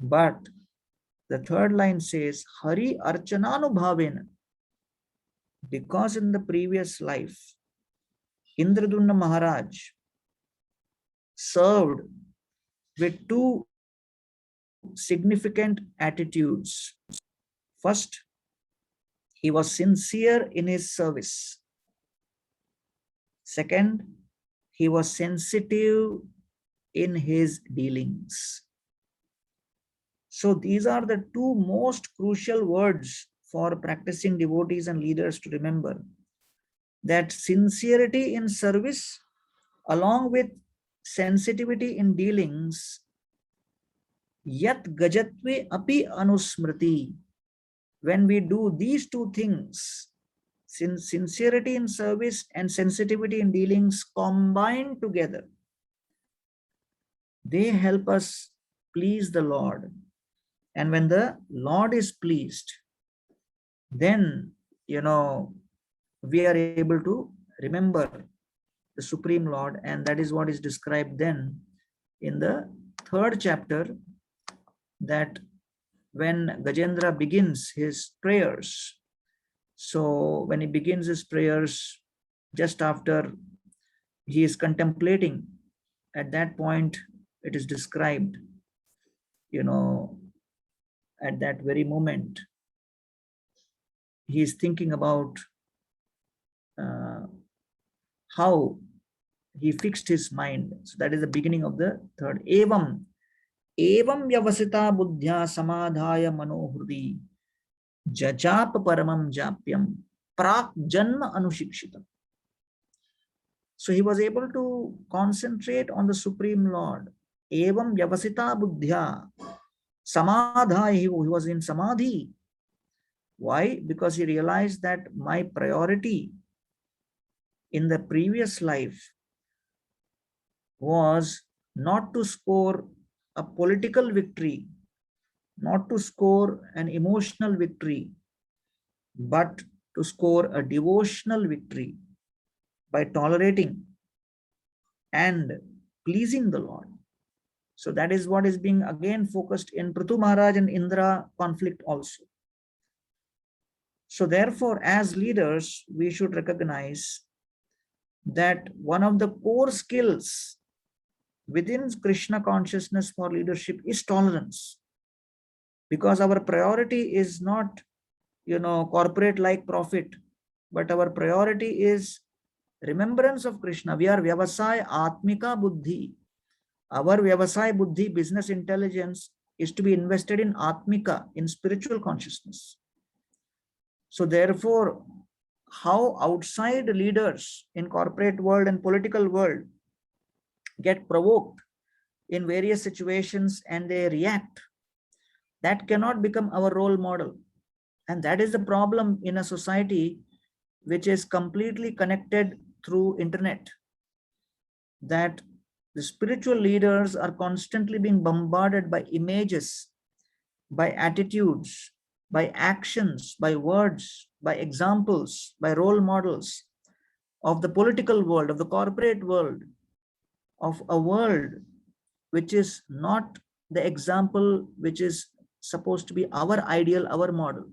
But the third line says, Hari Archananubhavena. Because in the previous life, Indradunna Maharaj served with two significant attitudes. First, he was sincere in his service. Second, he was sensitive in his dealings. So these are the two most crucial words for practicing devotees and leaders to remember. That sincerity in service along with sensitivity in dealings, yat gajatve api anusmriti. When we do these two things, sincerity in service and sensitivity in dealings combined together, they help us please the Lord. And when the Lord is pleased, then, we are able to remember the Supreme Lord. And that is what is described then in the 3rd chapter, that when Gajendra begins his prayers, so when he begins his prayers, just after he is contemplating, at that point it is described, at that very moment, he is thinking about how he fixed his mind. So that is the beginning of the 3rd. Evam vyavasita buddhya samadhaya manohrudi jajap paramam japyam prak janma anushikshitam. So he was able to concentrate on the Supreme Lord. Evam vyavasita buddhya samadhaya, he was in samadhi. Why? Because he realized that my priority in the previous life was not to score a political victory, not to score an emotional victory, but to score a devotional victory by tolerating and pleasing the Lord. So that is what is being again focused in Prithu Maharaj and Indra conflict also. So therefore, as leaders, we should recognize that one of the core skills within Krishna consciousness for leadership is tolerance. Because our priority is not, corporate like profit, but our priority is remembrance of Krishna. We are Vyavasaya Atmika Buddhi. Our Vyavasai Buddhi, business intelligence, is to be invested in Atmika, in spiritual consciousness. So therefore, how outside leaders in corporate world and political world get provoked in various situations and they react, that cannot become our role model. And that is the problem in a society which is completely connected through internet, that the spiritual leaders are constantly being bombarded by images, by attitudes, by actions, by words, by examples, by role models of the political world, of the corporate world, of a world which is not the example which is supposed to be our ideal, our model.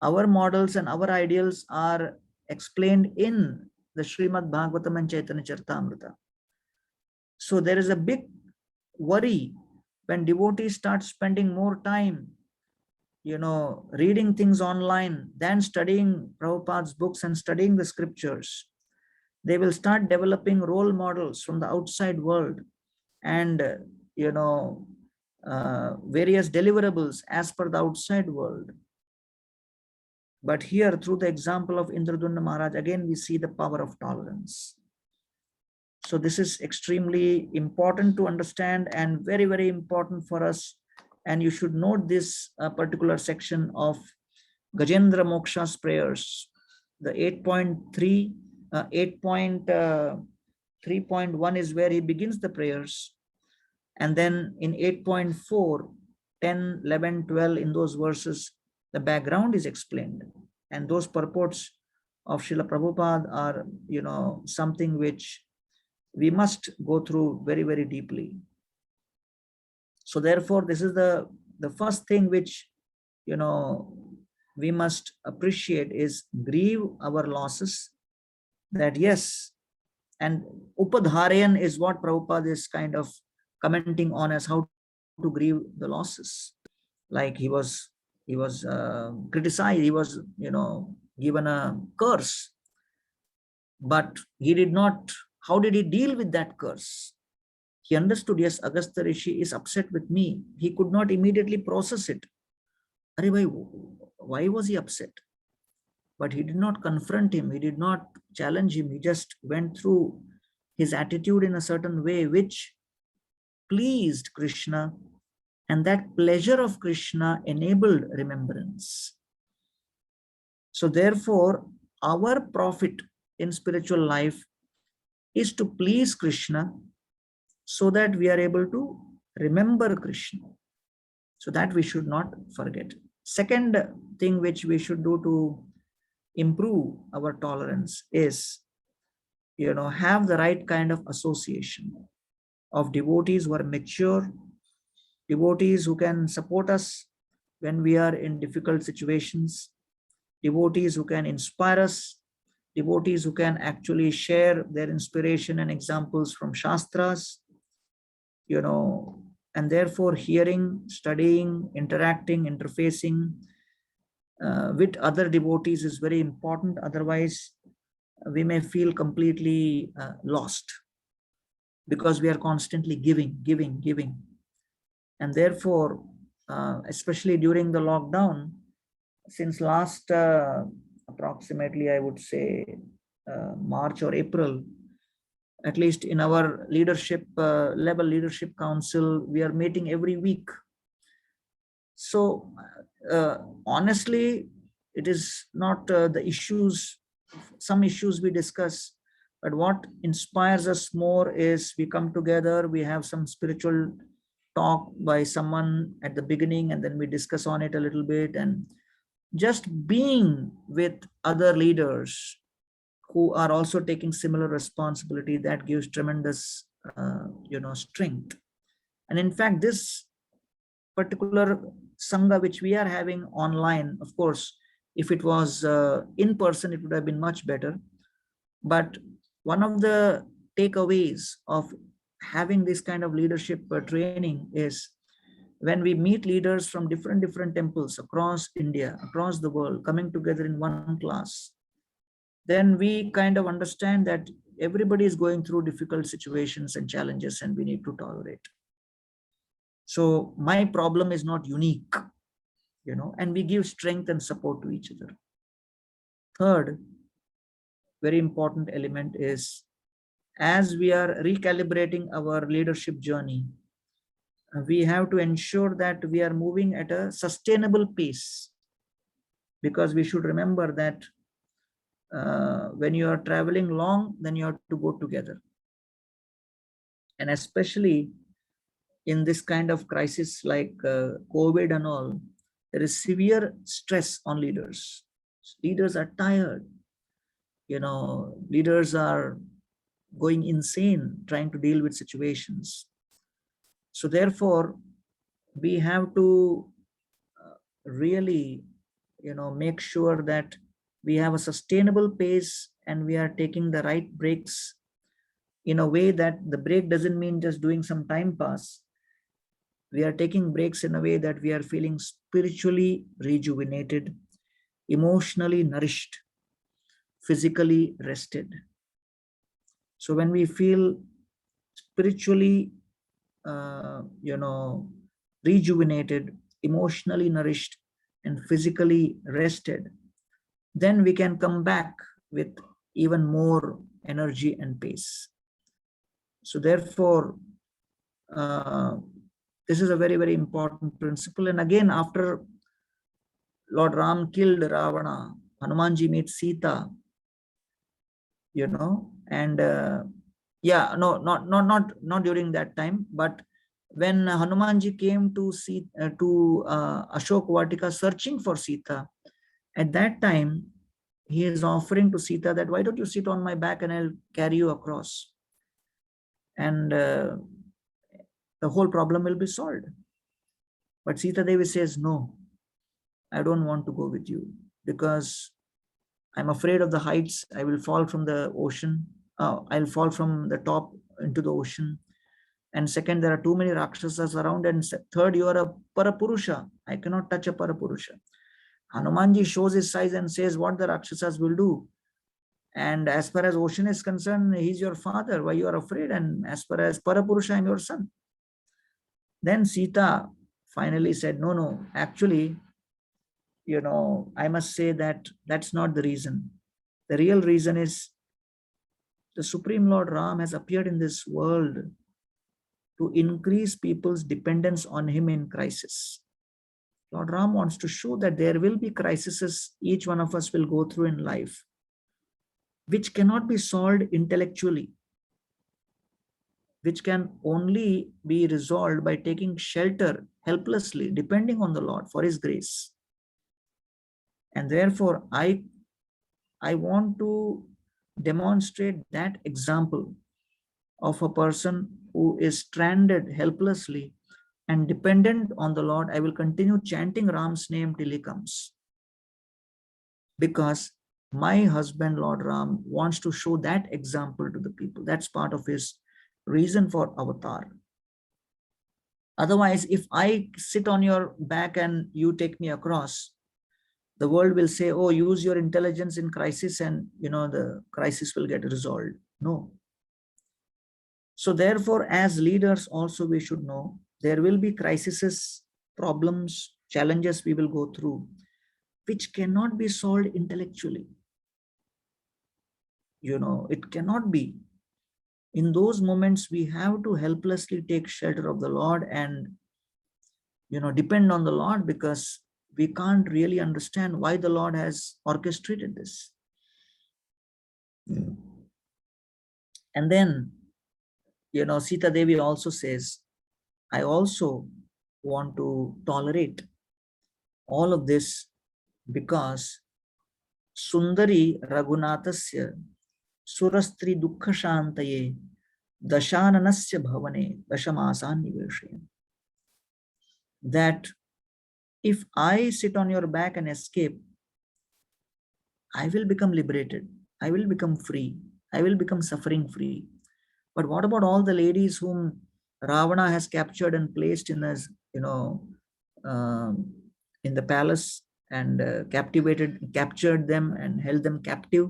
Our models and our ideals are explained in the Srimad Bhagavatam and Chaitanya Charitamrita. So there is a big worry when devotees start spending more time, reading things online than studying Prabhupada's books and studying the scriptures. They will start developing role models from the outside world and, various deliverables as per the outside world. But here, through the example of Indradunda Maharaj, again, we see the power of tolerance. So this is extremely important to understand and very, very important for us. And you should note this particular section of Gajendra Moksha's prayers. The 8.3.1 is where he begins the prayers. And then in 8.4, 10, 11, 12, in those verses, the background is explained. And those purports of Srila Prabhupada are, something which we must go through very, very deeply. So therefore, this is the first thing which, we must appreciate is grieve our losses. That yes, and upadharayan is what Prabhupada is kind of commenting on as how to grieve the losses. Like he was criticized, he was, given a curse, but he did not, how did he deal with that curse? He understood, yes, Agastya Rishi is upset with me. He could not immediately process it. Why was he upset? But he did not confront him. He did not challenge him. He just went through his attitude in a certain way, which pleased Krishna. And that pleasure of Krishna enabled remembrance. So therefore, our profit in spiritual life is to please Krishna so that we are able to remember Krishna. So that we should not forget. Second thing which we should do to improve our tolerance is, have the right kind of association of devotees who are mature, devotees who can support us when we are in difficult situations, devotees who can inspire us, devotees who can actually share their inspiration and examples from Shastras, and therefore hearing, studying, interacting, interfacing with other devotees is very important. Otherwise, we may feel completely lost because we are constantly giving. And therefore, especially during the lockdown, since last approximately, I would say, March or April, at least in our leadership level leadership council, we are meeting every week. So honestly, it is not the issues, some issues we discuss, but what inspires us more is we come together, we have some spiritual talk by someone at the beginning, and then we discuss on it a little bit, and just being with other leaders who are also taking similar responsibility, that gives tremendous strength. And in fact, this particular sangha which we are having online, of course, if it was in person, it would have been much better. But one of the takeaways of having this kind of leadership training is when we meet leaders from different temples across India, across the world, coming together in one class, then we kind of understand that everybody is going through difficult situations and challenges, and we need to tolerate. So my problem is not unique, and we give strength and support to each other. Third, very important element is, as we are recalibrating our leadership journey, we have to ensure that we are moving at a sustainable pace, because we should remember that when you are traveling long, then you have to go together. And especially in this kind of crisis like COVID and all, there is severe stress on leaders. Leaders are tired. Leaders are going insane trying to deal with situations. So therefore, we have to really, make sure that we have a sustainable pace and we are taking the right breaks in a way that the break doesn't mean just doing some time pass. We are taking breaks in a way that we are feeling spiritually rejuvenated, emotionally nourished, physically rested. So when we feel spiritually, rejuvenated, emotionally nourished, and physically rested, then we can come back with even more energy and pace. So therefore, this is a very, very important principle. And again, after Lord Ram killed Ravana, Hanumanji meets Sita, and yeah, no, not during that time, but when Hanumanji came to Ashok Vatika searching for Sita, at that time he is offering to Sita that, why don't you sit on my back and I'll carry you across, and the whole problem will be solved. But Sita Devi says, no, I don't want to go with you, because I'm afraid of the heights. I will fall from the ocean. I'll fall from the top into the ocean. And second, there are too many Rakshasas around. And third, you are a Parapurusha. I cannot touch a Parapurusha. Hanumanji shows his size and says what the Rakshasas will do. And as far as ocean is concerned, he's your father. Why you are afraid? And as far as Parapurusha, I'm your son. Then Sita finally said, no, actually, I must say that that's not the reason. The real reason is the Supreme Lord Ram has appeared in this world to increase people's dependence on him in crisis. Lord Ram wants to show that there will be crises each one of us will go through in life, which cannot be solved intellectually, which can only be resolved by taking shelter helplessly, depending on the Lord for his grace. And therefore, I want to demonstrate that example of a person who is stranded helplessly and dependent on the Lord. I will continue chanting Ram's name till he comes, because my husband, Lord Ram, wants to show that example to the people. That's part of his reason for avatar. Otherwise, if I sit on your back and you take me across, the world will say, oh, use your intelligence in crisis and the crisis will get resolved. No. So therefore, as leaders also, we should know there will be crises, problems, challenges we will go through, which cannot be solved intellectually. It cannot be. In those moments, we have to helplessly take shelter of the Lord and, depend on the Lord, because we can't really understand why the Lord has orchestrated this. And then, Sita Devi also says, I also want to tolerate all of this because Sundari Raghunathasya Surastri Dukkha Shantaye Dashananasya Bhavane Dashamasan Niveshayam. That if I sit on your back and escape, I will become liberated. I will become free. I will become suffering free. But what about all the ladies whom Ravana has captured and placed in his, in the palace and captured them and held them captive?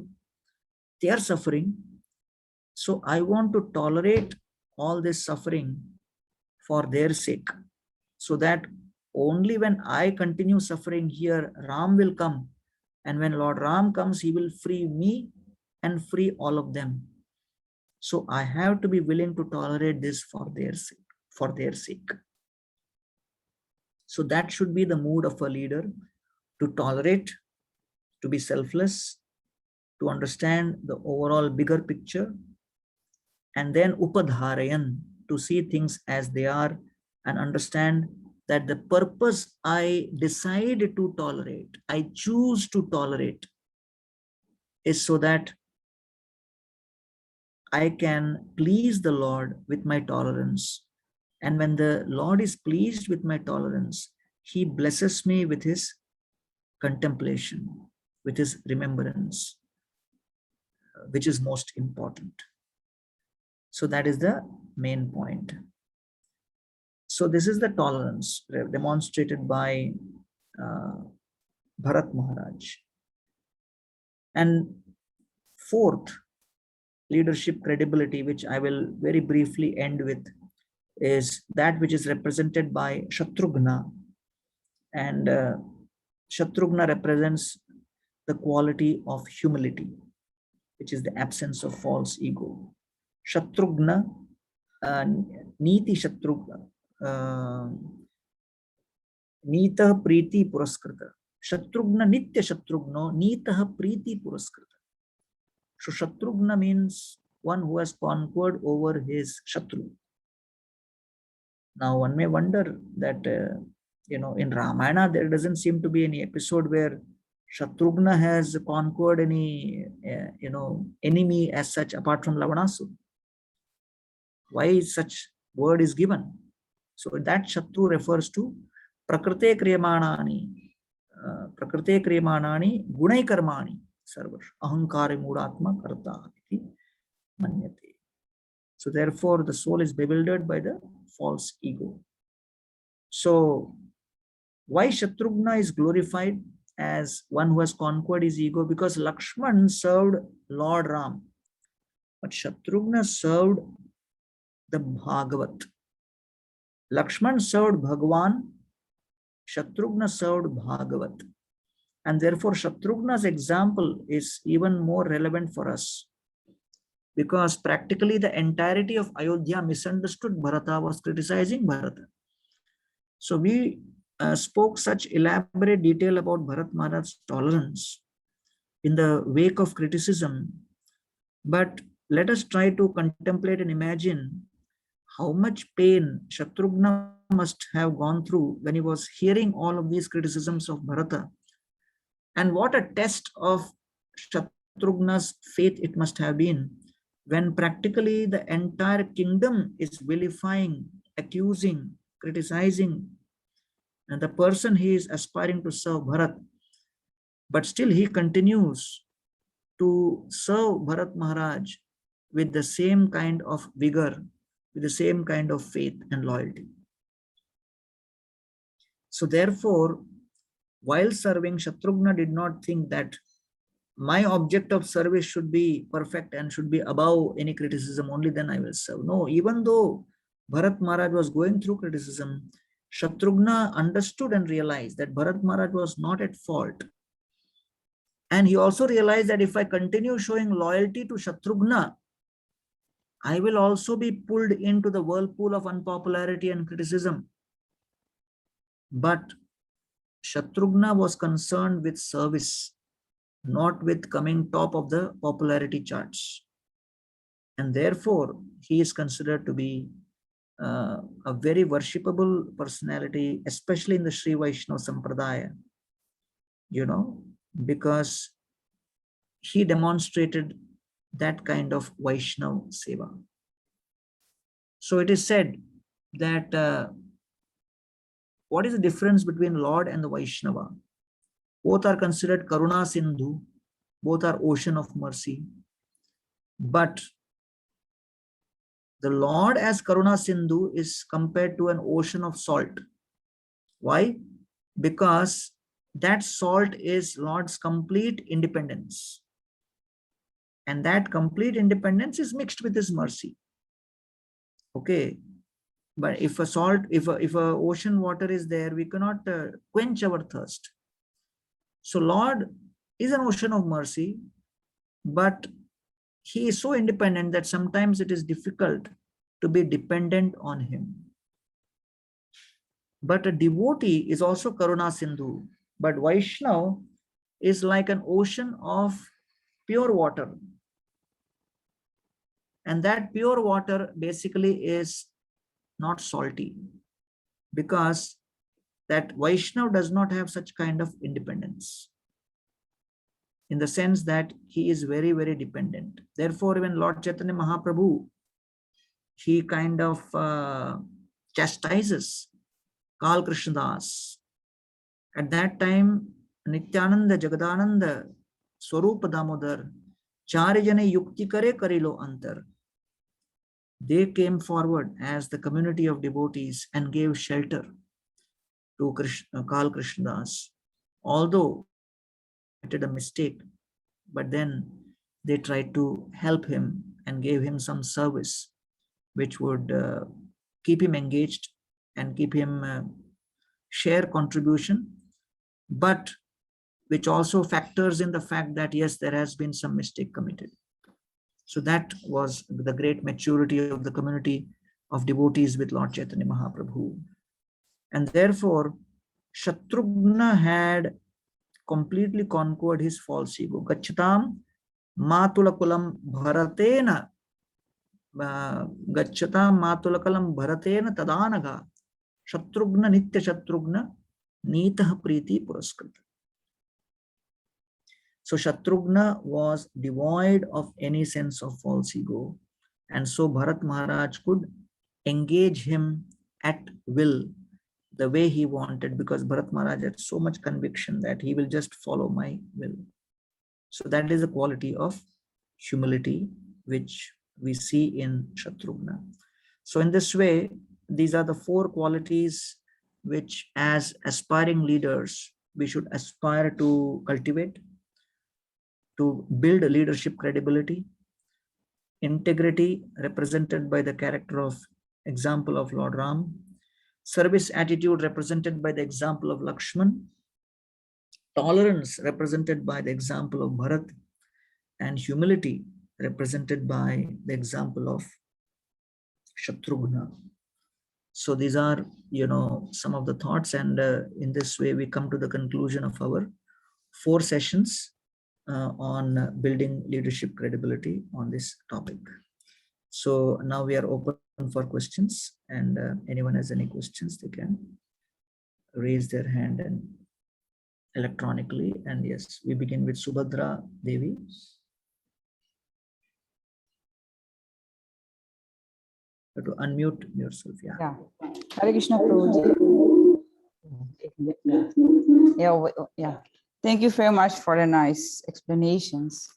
They are suffering. So I want to tolerate all this suffering for their sake, so that only when I continue suffering here, Ram will come. And when Lord Ram comes, he will free me and free all of them. So I have to be willing to tolerate this for their sake, for their sake. So that should be the mood of a leader, to tolerate, to be selfless, to understand the overall bigger picture, and then upadharayan, to see things as they are and understand that the purpose I decide to tolerate, I choose to tolerate, is so that I can please the Lord with my tolerance. And when the Lord is pleased with my tolerance, he blesses me with his contemplation, with his remembrance, which is most important. So that is the main point. So this is the tolerance demonstrated by Bharat Maharaj. And fourth, leadership credibility, which I will very briefly end with, is that which is represented by Shatrughna. And Shatrughna represents the quality of humility, which is the absence of false ego. Shatrughna, Niti Shatrughna, Nitah Priti Puraskrita. Shatrughna Nitya Shatrughno, Nitah Priti Puraskrita. So Shatrughna means one who has conquered over his Shatru. Now one may wonder that, in Ramayana, there doesn't seem to be any episode where Shatrughna has conquered any, enemy as such apart from Lavanasur. Why such word is given? So that Shatru refers to Prakrite Kriyamanani, Gunai Karmani, Sarvash, Ahankari Mudatma Karta iti Manyate. So therefore, the soul is bewildered by the false ego. So why Shatrughna is glorified as one who has conquered his ego? Because Lakshman served Lord Ram, but Shatrughna served the Bhagavat. Lakshman served Bhagwan, Shatrughna served Bhagavat. And therefore, Shatrughna's example is even more relevant for us, because practically the entirety of Ayodhya misunderstood Bharata, was criticizing Bharata. So we spoke such elaborate detail about Bharat Maharaj's tolerance in the wake of criticism. But let us try to contemplate and imagine how much pain Shatrughna must have gone through when he was hearing all of these criticisms of Bharata. And what a test of Shatrughna's faith it must have been, when practically the entire kingdom is vilifying, accusing, criticizing, and the person he is aspiring to serve, Bharat, but still he continues to serve Bharat Maharaj with the same kind of vigor, with the same kind of faith and loyalty. So therefore, while serving, Shatrughna did not think that my object of service should be perfect and should be above any criticism, only then I will serve. No, even though Bharat Maharaj was going through criticism, Shatrughna understood and realized that Bharat Maharaj was not at fault. And he also realized that if I continue showing loyalty to Shatrughna, I will also be pulled into the whirlpool of unpopularity and criticism. But Shatrughna was concerned with service, not with coming top of the popularity charts. And therefore, he is considered to be a very worshipable personality, especially in the Sri Vaishnava Sampradaya, because he demonstrated that kind of Vaishnava Seva. So it is said that what is the difference between Lord and the Vaishnava? Both are considered Karuna Sindhu, both are ocean of mercy. But the Lord as Karuna Sindhu is compared to an ocean of salt. Why? Because that salt is Lord's complete independence. And that complete independence is mixed with his mercy. Okay. But if a ocean water is there, we cannot quench our thirst. So Lord is an ocean of mercy, but he is so independent that sometimes it is difficult to be dependent on him. But a devotee is also Karuna Sindhu. But Vaishnav is like an ocean of pure water. And that pure water basically is not salty, because that Vaishnav does not have such kind of independence, in the sense that he is very, very dependent. Therefore, when Lord Chaitanya Mahaprabhu, he kind of chastises Kal Krishnadas. At that time, Nityananda, Jagadananda, Swarupa Damodar, Charijane Yukti Kare Karilo Antar. They came forward as the community of devotees and gave shelter to Kal Krishnadas. Although he did a mistake, but then they tried to help him and gave him some service which would keep him engaged and keep him share contribution, but which also factors in the fact that yes, there has been some mistake committed. So that was the great maturity of the community of devotees with Lord Chaitanya Mahaprabhu. And therefore, Shatrughna had completely conquered his false ego. Gachatam matulakulam bharatena Gachatam matulakalam bharatena tadanaga Shatrughna nitya Shatrughna nitah priti puraskrita. So Shatrughna was devoid of any sense of false ego, and so Bharat Maharaj could engage him at will the way he wanted, because Bharat Maharaj had so much conviction that he will just follow my will. So that is a quality of humility which we see in Shatrughna. So in this way, these are the four qualities which as aspiring leaders we should aspire to cultivate, to build leadership credibility. Integrity, represented by the character of example of Lord Ram. Service attitude, represented by the example of Lakshman. Tolerance, represented by the example of Bharat. And humility, represented by the example of Shatrughna. So these are, some of the thoughts, and in this way we come to the conclusion of our 4 sessions on building leadership credibility on this topic. So now we are open for questions, and anyone has any questions, they can raise their hand and electronically. And yes, we begin with Subhadra Devi. You have to unmute yourself. Yeah. Hare Krishna, Prabhuji. Yeah. Thank you very much for the nice explanations.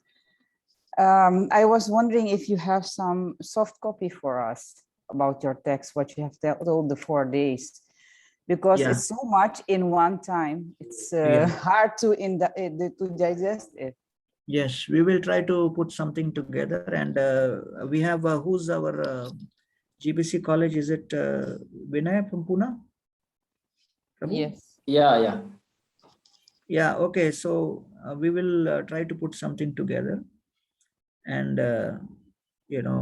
I was wondering if you have some soft copy for us about your text, what you have told the 4 days, because it's so much in one time. It's hard to digest it. Yes, we will try to put something together, and we have who's our GBC college? Is it Vinay from Pune? Prabhu? Yes. Yeah. Okay. So we will try to put something together and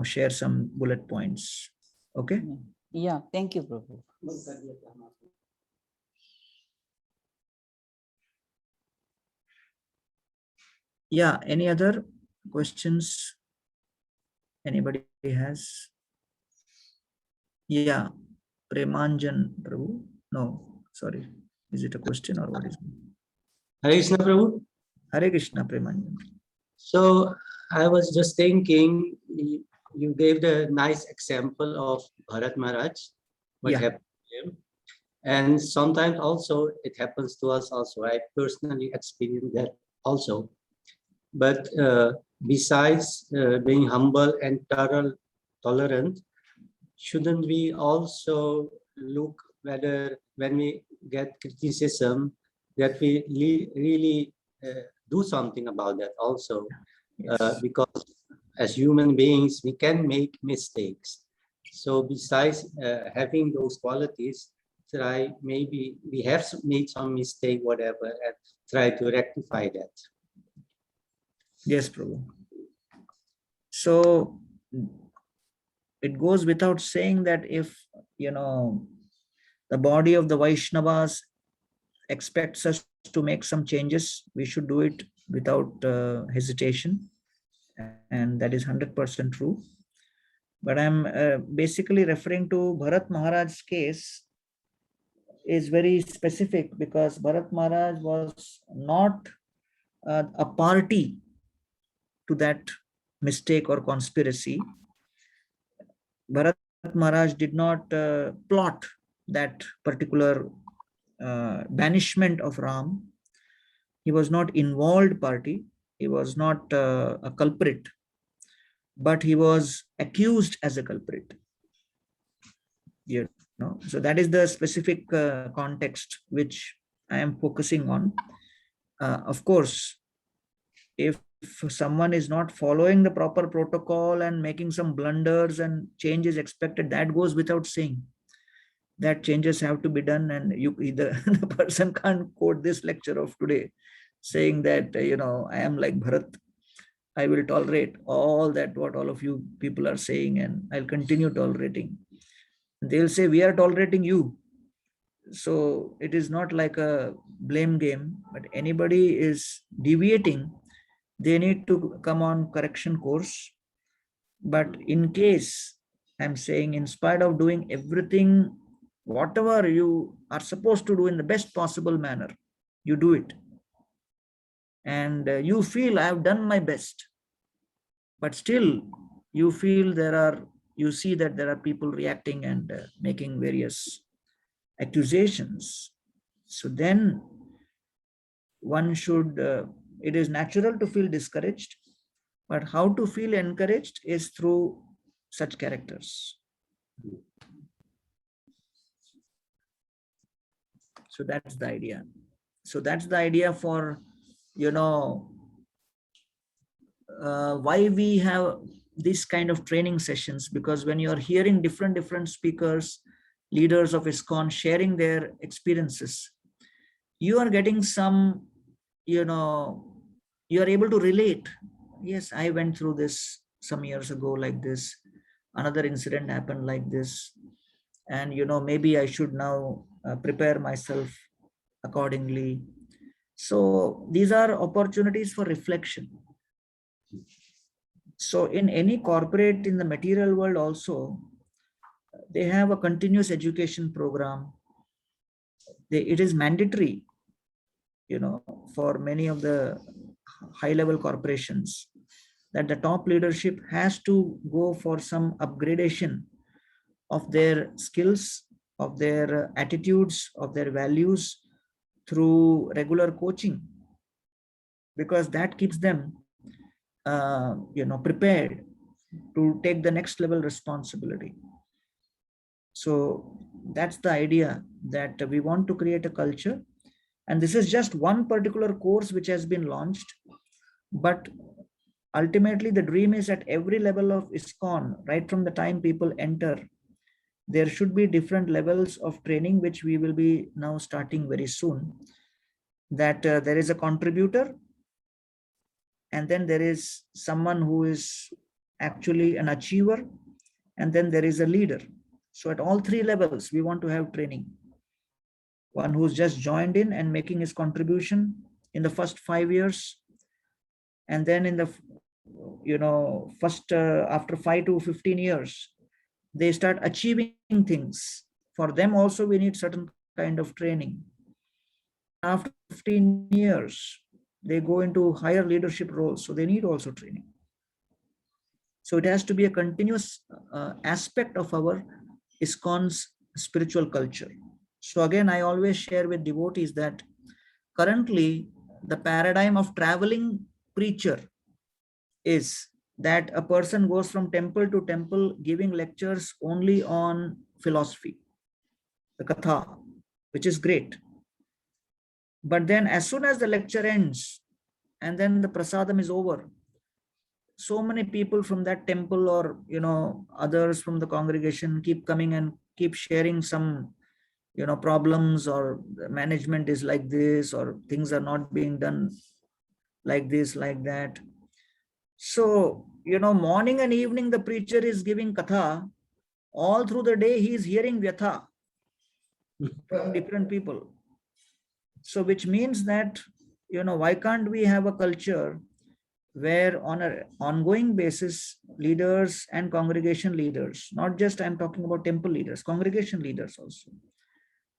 share some bullet points. Okay. Yeah. Thank you, Prabhu. Yeah. Any other questions? Anybody has? Yeah. Premanjan Prabhu. No, sorry. Is it a question or what is it? Hare Krishna, Prabhu. Hare Krishna, Premanjan. So I was just thinking, you gave the nice example of Bharat Maharaj, what happened to him. And sometimes also it happens to us also. I personally experienced that also. But besides being humble and tolerant, shouldn't we also look whether when we get criticism that we really do something about that also? Because as human beings, we can make mistakes. So besides having those qualities, try, maybe we have made some mistake, whatever, and try to rectify that. Yes, Prabhu. So it goes without saying that if, the body of the Vaishnavas expects us to make some changes, we should do it without hesitation. And that is 100% true. But I'm basically referring to Bharat Maharaj's case is very specific because Bharat Maharaj was not a party to that mistake or conspiracy. Bharat Maharaj did not plot that particular banishment of Ram. He was not involved party. He was not a culprit, but he was accused as a culprit. So that is the specific context which I am focusing on. Of course, if someone is not following the proper protocol and making some blunders and changes expected, that goes without saying. That changes have to be done, and the person can't quote this lecture of today saying that, I am like Bharat. I will tolerate all that what all of you people are saying, and I'll continue tolerating. They'll say, we are tolerating you. So it is not like a blame game, but anybody is deviating, they need to come on correction course. But in case, I'm saying, in spite of doing everything, whatever you are supposed to do in the best possible manner, you do it. And you feel I have done my best, but still you feel you see that there are people reacting and making various accusations. So then one should, it is natural to feel discouraged, but how to feel encouraged is through such characters. So that's the idea. So that's the idea for, why we have this kind of training sessions, because when you're hearing different speakers, leaders of ISKCON sharing their experiences, you are getting some, you are able to relate. Yes, I went through this some years ago like this. Another incident happened like this. And, maybe I should now prepare myself accordingly. So these are opportunities for reflection. So in any corporate, in the material world also, they have a continuous education program. It is mandatory, for many of the high-level corporations, that the top leadership has to go for some upgradation of their skills, of their attitudes, of their values through regular coaching, because that keeps them, prepared to take the next level responsibility. So that's the idea, that we want to create a culture. And this is just one particular course which has been launched. But ultimately, the dream is at every level of ISKCON, right from the time people enter, there should be different levels of training, which we will be now starting very soon. That there is a contributor, and then there is someone who is actually an achiever, and then there is a leader. So at all three levels, we want to have training. One who's just joined in and making his contribution in the first 5 years, and then in the, first after 5 to 15 years, they start achieving things. For them also, we need certain kind of training. After 15 years, they go into higher leadership roles, so they need also training. So it has to be a continuous aspect of our ISKCON's spiritual culture. So again, I always share with devotees that currently the paradigm of traveling preacher is that a person goes from temple to temple giving lectures only on philosophy, the katha, which is great. But then as soon as the lecture ends and then the prasadam is over, so many people from that temple or, others from the congregation keep coming and keep sharing some, problems, or the management is like this, or things are not being done like this, like that. So, morning and evening, the preacher is giving katha. All through the day, he is hearing vyatha from different people. So, which means that, why can't we have a culture where on an ongoing basis, leaders and congregation leaders, not just I'm talking about temple leaders, congregation leaders also,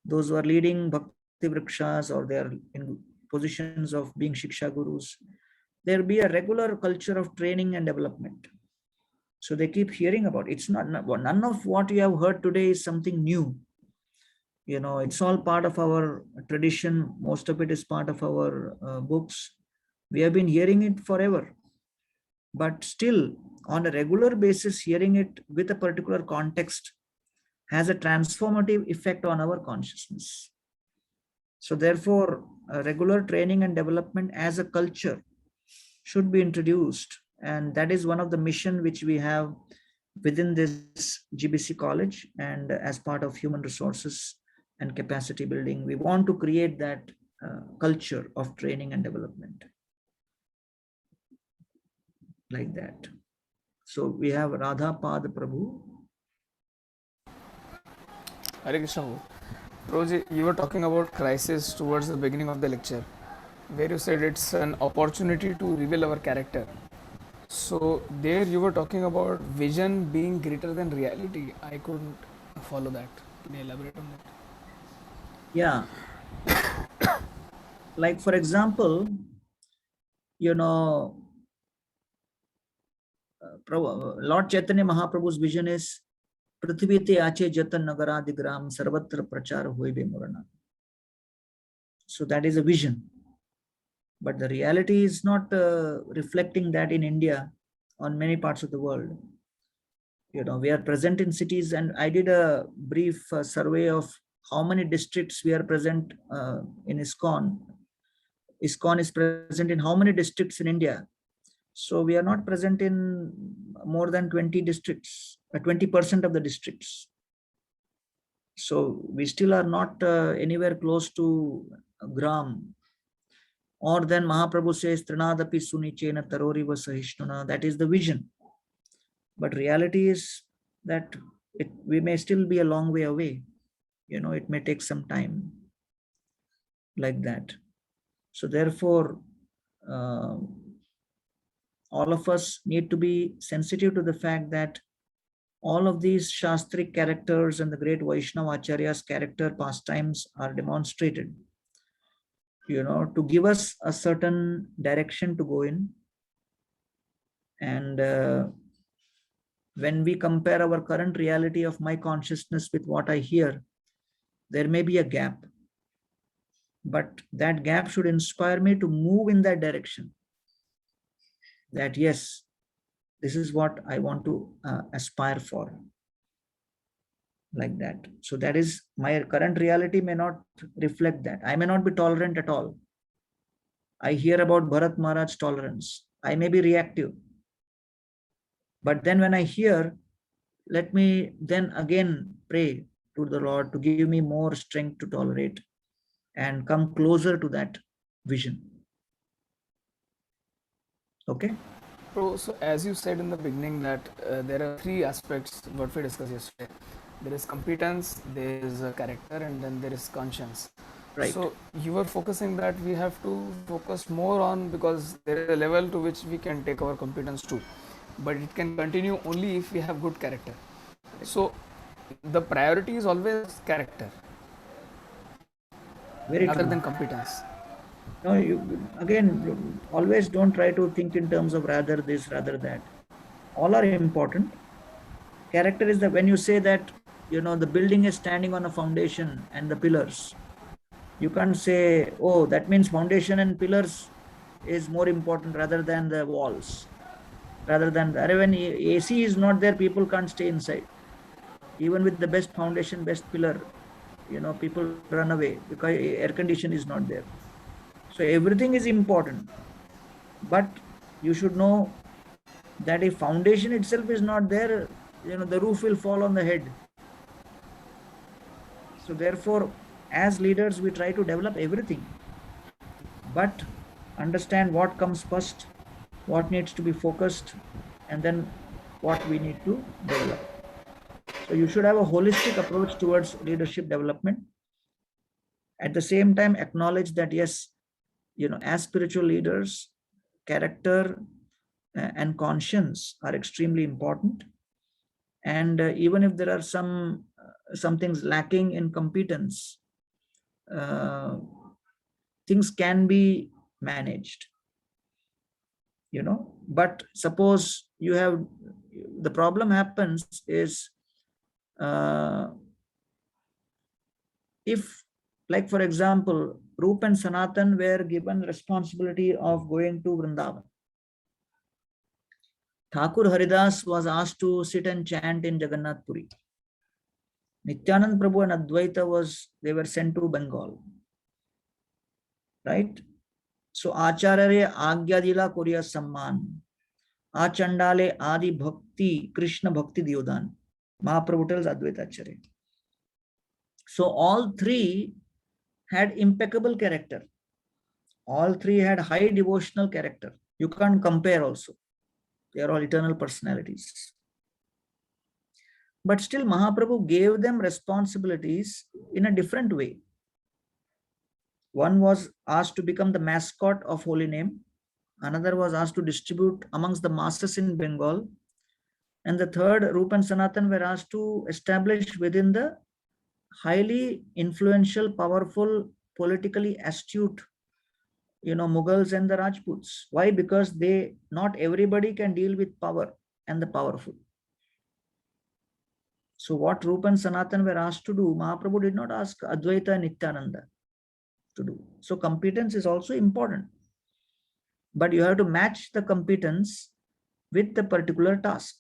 those who are leading bhakti vrikshas or they are in positions of being shiksha gurus, there be a regular culture of training and development. So they keep hearing about it. It's not, none of what you have heard today is something new. It's all part of our tradition. Most of it is part of our books. We have been hearing it forever, but still on a regular basis, hearing it with a particular context has a transformative effect on our consciousness. So therefore, regular training and development as a culture should be introduced. And that is one of the mission which we have within this GBC college, and as part of human resources and capacity building, we want to create that culture of training and development like that. So we have Radha Pad Prabhu. Hare Krishna. Prabhuji, you were talking about crisis towards the beginning of the lecture, where you said it's an opportunity to reveal our character. So there you were talking about vision being greater than reality. I couldn't follow that. Can you elaborate on that? Yeah. Like for example, Lord Chaitanya Mahaprabhu's vision is Prithvi te ache jatan nagaradigram sarvatra prachar hoibe murana. So that is a vision. But the reality is not reflecting that in India, on many parts of the world. We are present in cities, and I did a brief survey of how many districts we are present in ISKCON. ISKCON is present in how many districts in India? So we are not present in more than 20 districts, 20% of the districts. So we still are not anywhere close to gram. Or then Mahaprabhu says, Trinadapi sunichena taroriva sahishnuna. That is the vision. But reality is that we may still be a long way away. It may take some time like that. So therefore, all of us need to be sensitive to the fact that all of these Shastric characters and the great Vaishnava Acharya's character pastimes are demonstrated, to give us a certain direction to go in. And when we compare our current reality of my consciousness with what I hear, there may be a gap. But that gap should inspire me to move in that direction. That yes, this is what I want to aspire for. Like that. So that is, my current reality may not reflect that. I may not be tolerant at all. I hear about Bharat Maharaj's tolerance. I may be reactive. But then when I hear, let me then again pray to the Lord to give me more strength to tolerate and come closer to that vision. Okay? So as you said in the beginning that there are three aspects what we discussed yesterday. There is competence, there is a character, and then there is conscience. Right. So you were focusing that we have to focus more on, because there is a level to which we can take our competence to, but it can continue only if we have good character. So the priority is always character, Very rather true. than competence. No, you again always don't try to think in terms of rather this, rather that. All are important. Character is that when you say that, the building is standing on a foundation and the pillars, you can't say, oh, that means foundation and pillars is more important rather than the walls. Rather than when AC is not there, people can't stay inside. Even with the best foundation, best pillar, people run away because air condition is not there. So everything is important, but you should know that if foundation itself is not there, the roof will fall on the head. So therefore, as leaders, we try to develop everything, but understand what comes first, what needs to be focused, and then what we need to develop. So you should have a holistic approach towards leadership development. At the same time, acknowledge that yes, as spiritual leaders, character and conscience are extremely important. And even if there are some things lacking in competence, things can be managed. But suppose you have, the problem happens is if, like for example, Rup and Sanatan were given responsibility of going to Vrindavan. Thakur Haridas was asked to sit and chant in Jagannath Puri. Nityanand Prabhu and Advaita they were sent to Bengal. Right? So Acharya Agya Dila Korea Samman. Achandale Adi Bhakti, Krishna Bhakti Diodan. Mahaprabhu tells Advaita Acharya. So all three had impeccable character. All three had high devotional character. You can't compare also. They are all eternal personalities. But still Mahaprabhu gave them responsibilities in a different way. One was asked to become the mascot of Holy Name. Another was asked to distribute amongst the masses in Bengal. And the third, Rupa and Sanatan, were asked to establish within the highly influential, powerful, politically astute, Mughals and the Rajputs. Why? Because not everybody can deal with power and the powerful. So what Rupa and Sanatan were asked to do, Mahaprabhu did not ask Advaita and Nityananda to do. So competence is also important. But you have to match the competence with the particular task,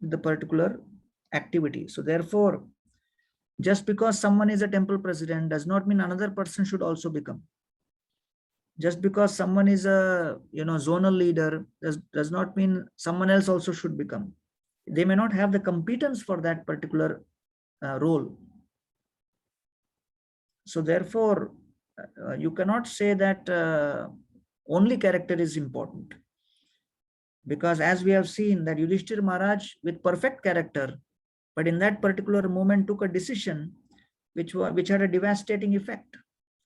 with the particular activity. So therefore, just because someone is a temple president does not mean another person should also become. Just because someone is a zonal leader does not mean someone else also should become. They may not have the competence for that particular role. So therefore, you cannot say that only character is important. Because as we have seen that Yudhishthir Maharaj with perfect character, but in that particular moment took a decision which had a devastating effect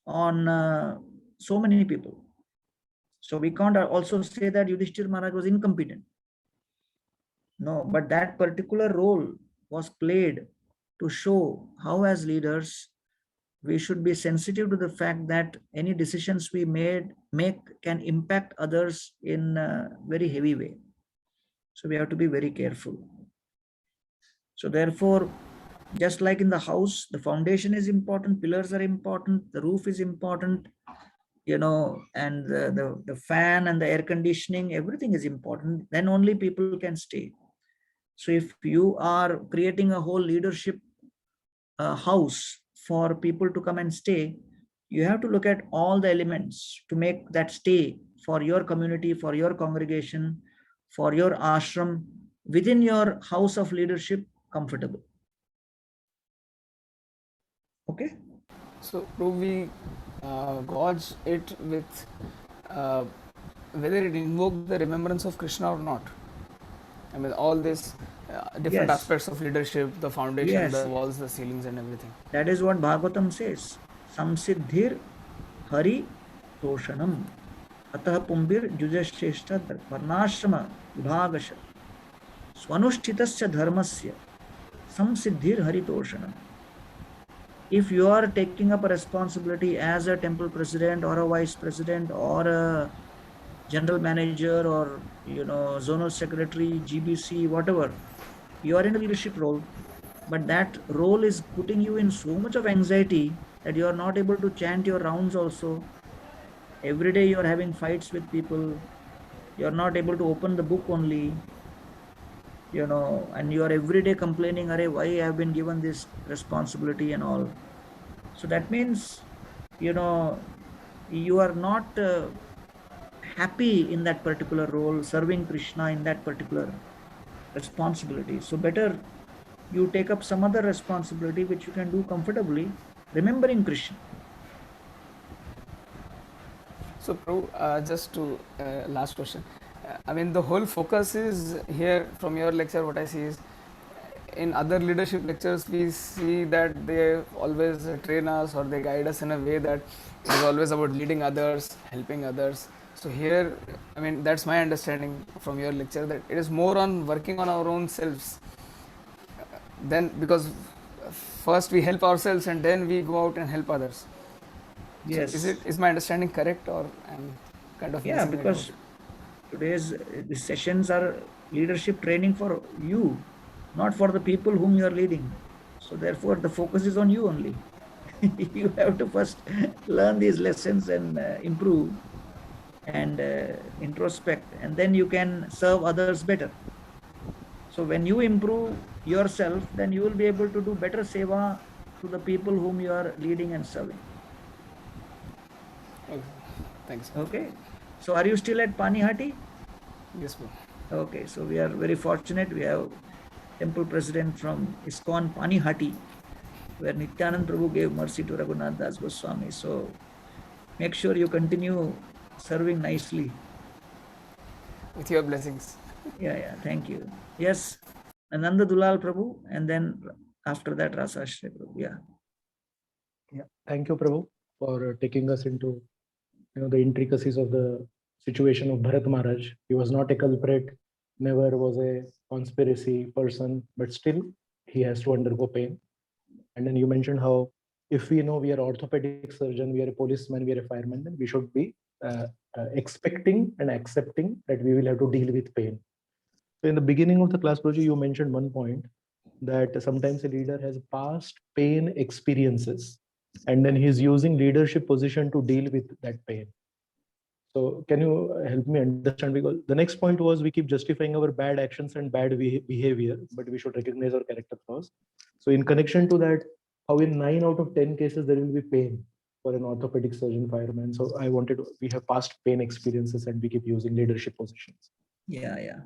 on so many people. So we can't also say that Yudhishthir Maharaj was incompetent. No, but that particular role was played to show how as leaders we should be sensitive to the fact that any decisions we make can impact others in a very heavy way. So we have to be very careful. So therefore, just like in the house, the foundation is important, pillars are important, the roof is important, and the fan and the air conditioning, everything is important. Then only people can stay. So if you are creating a whole leadership house for people to come and stay, you have to look at all the elements to make that stay for your community, for your congregation, for your ashram, within your house of leadership comfortable. Okay? So, Prabhu, we gauge it with whether it invokes the remembrance of Krishna or not. I mean, all these different Yes. aspects of leadership, the foundation, Yes. the walls, the ceilings, and everything. That is what Bhagavatam says. Samsiddhir Hari Toshanam. Atah Pumbir Jujasheshta Varnashrama Vibhagasha Swanushthitasya Dharmasya Samsiddhir Hari Toshanam. If you are taking up a responsibility as a temple president or a vice president or a general manager or zonal secretary, GBC, whatever, you are in a leadership role, but that role is putting you in so much of anxiety that you are not able to chant your rounds also. Every day you are having fights with people, you are not able to open the book only, and you are every day complaining, why I have been given this responsibility and all. So that means, you are not happy in that particular role, serving Krishna in that particular responsibility. So better you take up some other responsibility which you can do comfortably, remembering Krishna. So, Prabhu, just to last question. I mean, the whole focus is here from your lecture. What I see is, in other leadership lectures, we see that they always train us or they guide us in a way that it is always about leading others, helping others. So here, I mean, that's my understanding from your lecture, that it is more on working on our own selves. Then, because first we help ourselves and then we go out and help others. Yes. So is my understanding correct, or I'm kind of Yeah, missing it because out? today's the sessions are leadership training for you, not for the people whom you are leading. So therefore, the focus is on you only. You have to first learn these lessons and improve and introspect, and then you can serve others better. So when you improve yourself, then you will be able to do better seva to the people whom you are leading and serving. Okay. Thanks. Okay. So are you still at Panihati? Yes, bro. Okay. So we are very fortunate. We have temple president from ISKCON Panihati, where Nityanand Prabhu gave mercy to Raghunath Das Goswami. So make sure you continue serving nicely. With your blessings. Yeah. Thank you. Yes. Ananda Dulal Prabhu, and then after that Rasa Ashray Prabhu. Yeah. Yeah, thank you, Prabhu, for taking us into the intricacies of the situation of Bharat Maharaj. He was not a culprit, never was a conspiracy person, but still he has to undergo pain. And then you mentioned how if we know we are orthopedic surgeon, we are a policeman, we are a fireman, then we should be expecting and accepting that we will have to deal with pain. So in the beginning of the class project, you mentioned one point that sometimes a leader has past pain experiences, and then he's using leadership position to deal with that pain. So can you help me understand? Because the next point was we keep justifying our bad actions and bad behavior, but we should recognize our character flaws. So in connection to that, how in 9 out of 10 cases there will be pain for an orthopedic surgeon fireman. So we have past pain experiences and we keep using leadership positions. Yeah.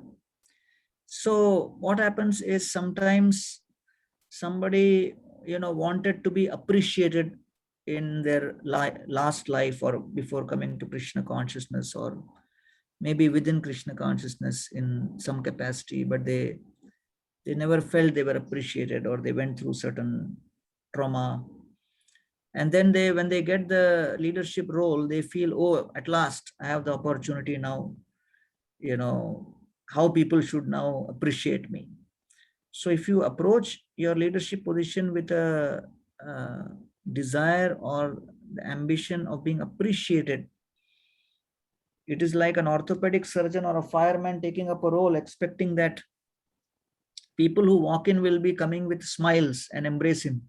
So what happens is sometimes somebody, wanted to be appreciated in their last life or before coming to Krishna consciousness, or maybe within Krishna consciousness in some capacity, but they never felt they were appreciated, or they went through certain trauma. And then when they get the leadership role, they feel, oh, at last I have the opportunity now, how people should now appreciate me. So if you approach your leadership position with a desire or the ambition of being appreciated, it is like an orthopedic surgeon or a fireman taking up a role, expecting that people who walk in will be coming with smiles and embrace him.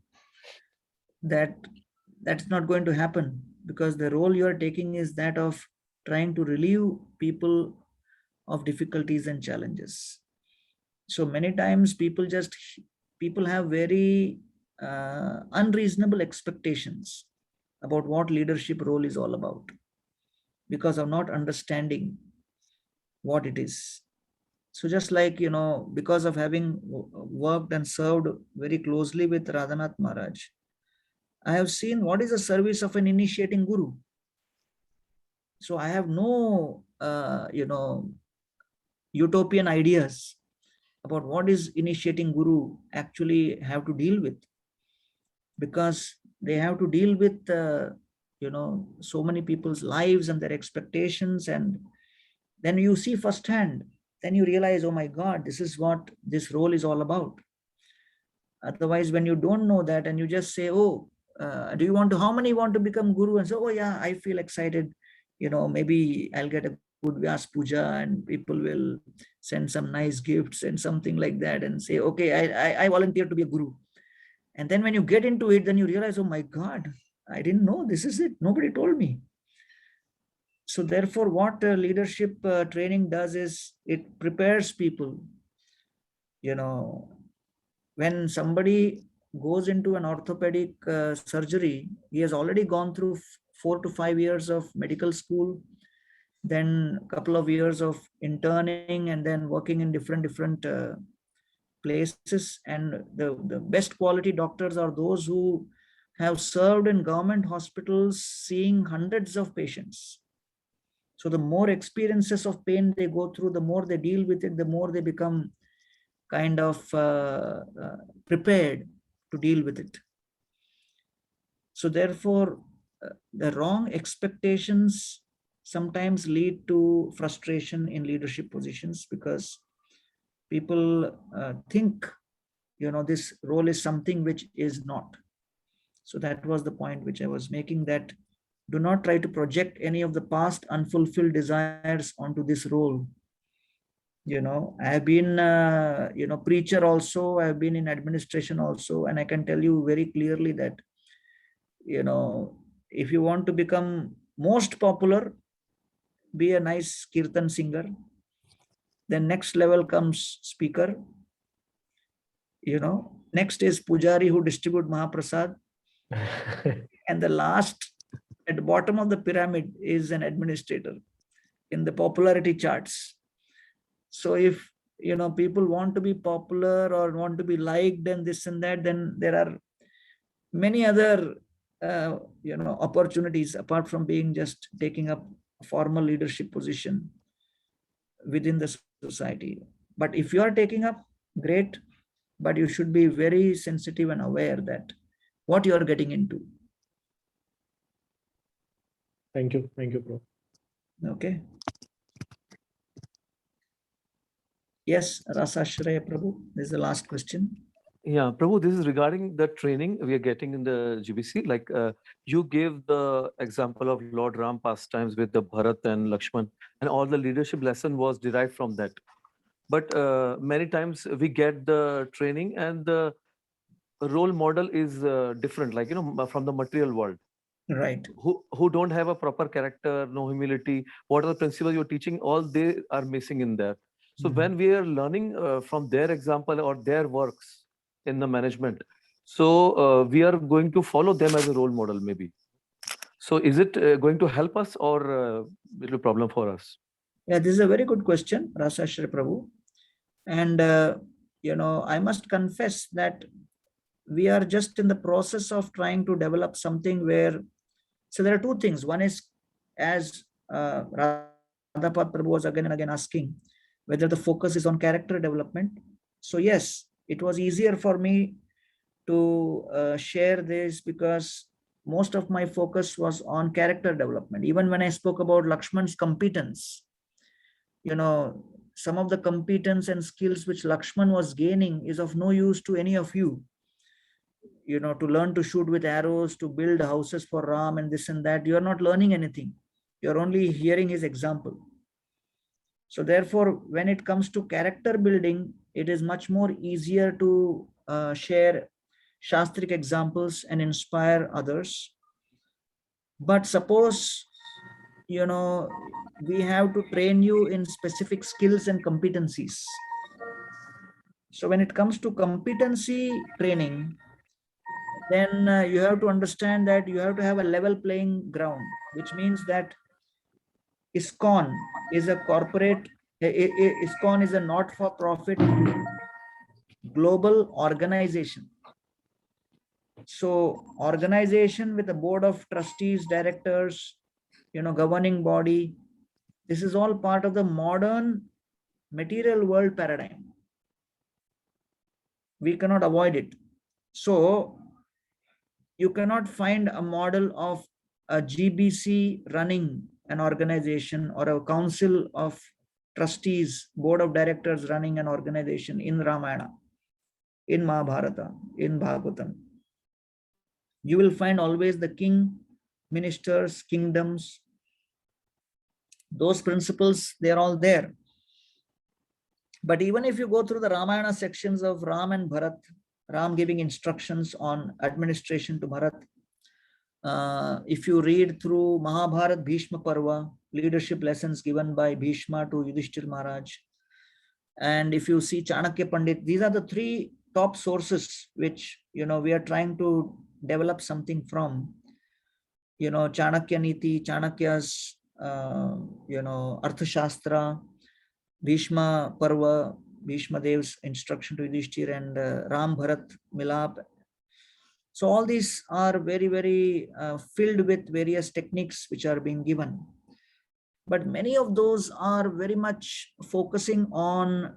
That's not going to happen, because the role you are taking is that of trying to relieve people of difficulties and challenges. So many times people have very unreasonable expectations about what leadership role is all about, because of not understanding what it is. So just like, because of having worked and served very closely with Radhanath Maharaj, I have seen what is the service of an initiating guru. So I have no, utopian ideas about what is initiating guru actually have to deal with, because they have to deal with so many people's lives and their expectations, and then you see firsthand, then you realize, oh my God, this is what this role is all about. Otherwise, when you don't know that and you just say, oh, how many want to become guru, and say, oh yeah, I feel excited, maybe I'll get a good Vyas Puja and people will send some nice gifts and something like that, and say, okay, I volunteer to be a guru. And then when you get into it, then you realize, oh my God, I didn't know this is it. Nobody told me. So therefore, what leadership training does is it prepares people. When somebody goes into an orthopedic surgery, he has already gone through 4 to 5 years of medical school. then a couple of years of interning, and then working in different places. And the best quality doctors are those who have served in government hospitals seeing hundreds of patients. So the more experiences of pain they go through, the more they deal with it, the more they become kind of prepared to deal with it. So therefore, the wrong expectations sometimes lead to frustration in leadership positions, because people think, this role is something which is not. So that was the point which I was making, that do not try to project any of the past unfulfilled desires onto this role. I have been, preacher also, I have been in administration also, and I can tell you very clearly that, if you want to become most popular, be a nice kirtan singer. Then next level comes speaker. Next is pujari who distribute Mahaprasad. And the last, at the bottom of the pyramid, is an administrator in the popularity charts. So if, people want to be popular or want to be liked and this and that, then there are many other, opportunities apart from being just taking up a formal leadership position within the society. But if you are taking up, great, but you should be very sensitive and aware that what you are getting into. Thank you, Prabhu. Okay. Yes, Rasashraya Prabhu, this is the last question. Yeah, Prabhu, this is regarding the training we are getting in the GBC. Like you gave the example of Lord Ram pastimes with the Bharat and Lakshman, and all the leadership lesson was derived from that. But many times we get the training and the role model is different, like, from the material world. Right. Who don't have a proper character, no humility. What are the principles you're teaching? All they are missing in there. So when we are learning from their example or their works in the management, so we are going to follow them as a role model, maybe. So is it going to help us or is it a problem for us? Yeah, this is a very good question, Rasashraya Prabhu. And, I must confess that we are just in the process of trying to develop something where, so there are two things. One is, as Radhapat Prabhu was again and again asking, whether the focus is on character development. So yes, it was easier for me to share this because most of my focus was on character development. Even when I spoke about Lakshman's competence, some of the competence and skills which Lakshman was gaining is of no use to any of you. To learn to shoot with arrows, to build houses for Ram and this and that, you're not learning anything. You're only hearing his example. So therefore, when it comes to character building, it is much more easier to share Shastric examples and inspire others. But suppose, we have to train you in specific skills and competencies. So when it comes to competency training, then you have to understand that you have to have a level playing ground, which means that ISKCON is a corporate, ISKCON is a not-for-profit global organization. So organization with a board of trustees, directors, governing body, this is all part of the modern material world paradigm. We cannot avoid it. So you cannot find a model of a GBC running an organization or a council of trustees, board of directors running an organization in Ramayana, in Mahabharata, in Bhagavatam. You will find always the king, ministers, kingdoms. Those principles, they're all there. But even if you go through the Ramayana sections of Ram and Bharat, Ram giving instructions on administration to Bharat, if you read through Mahabharat Bhishma Parva, leadership lessons given by Bhishma to Yudhishthir Maharaj, and if you see Chanakya Pandit, these are the three top sources which, we are trying to develop something from. Chanakya Niti, Chanakya's Arthashastra, Bhishma Parva, Bhishma Dev's instruction to Yudhishthir, and Ram Bharat Milap. So all these are very, very filled with various techniques which are being given. But many of those are very much focusing on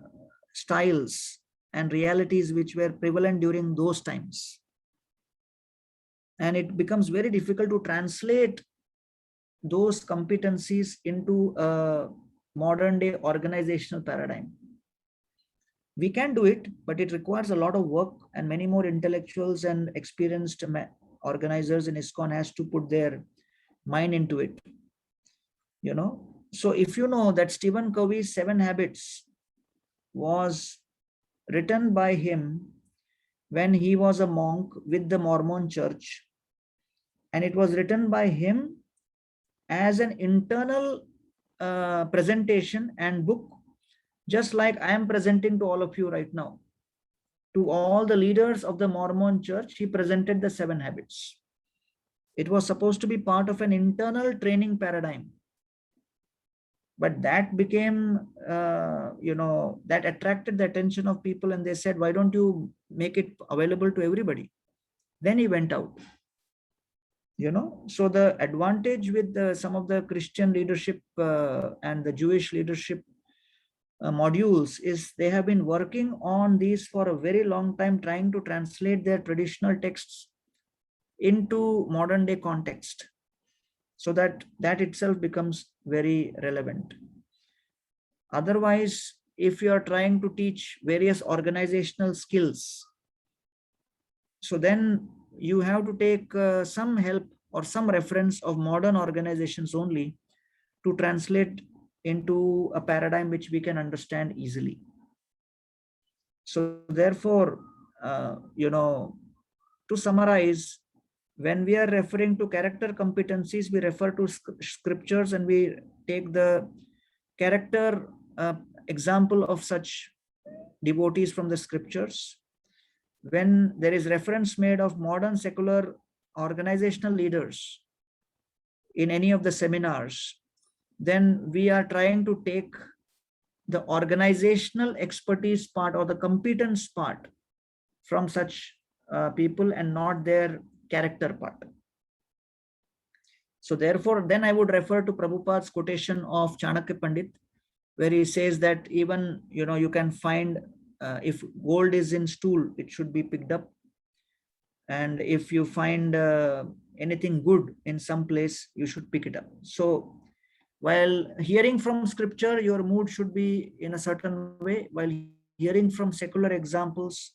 styles and realities which were prevalent during those times. And it becomes very difficult to translate those competencies into a modern day organizational paradigm. We can do it, but it requires a lot of work, and many more intellectuals and experienced organizers in ISKCON has to put their mind into it. So if you know that Stephen Covey's 7 Habits was written by him when he was a monk with the Mormon church, and it was written by him as an internal presentation and book, just like I am presenting to all of you right now. To all the leaders of the Mormon church, he presented the 7 Habits. It was supposed to be part of an internal training paradigm. But that became, that attracted the attention of people, and they said, why don't you make it available to everybody? Then he went out. So the advantage with some of the Christian leadership and the Jewish leadership modules is they have been working on these for a very long time, trying to translate their traditional texts into modern day context, so that itself becomes very relevant. Otherwise, if you are trying to teach various organizational skills, so then you have to take some help or some reference of modern organizations only to translate into a paradigm which we can understand easily. So therefore, to summarize, when we are referring to character competencies, we refer to scriptures, and we take the character example of such devotees from the scriptures. When there is reference made of modern secular organizational leaders in any of the seminars, then we are trying to take the organizational expertise part or the competence part from such people and not their character part. So therefore, then I would refer to Prabhupada's quotation of Chanakya Pandit, where he says that even, you can find, if gold is in stool, it should be picked up. And if you find anything good in some place, you should pick it up. So while hearing from scripture, your mood should be in a certain way. While hearing from secular examples,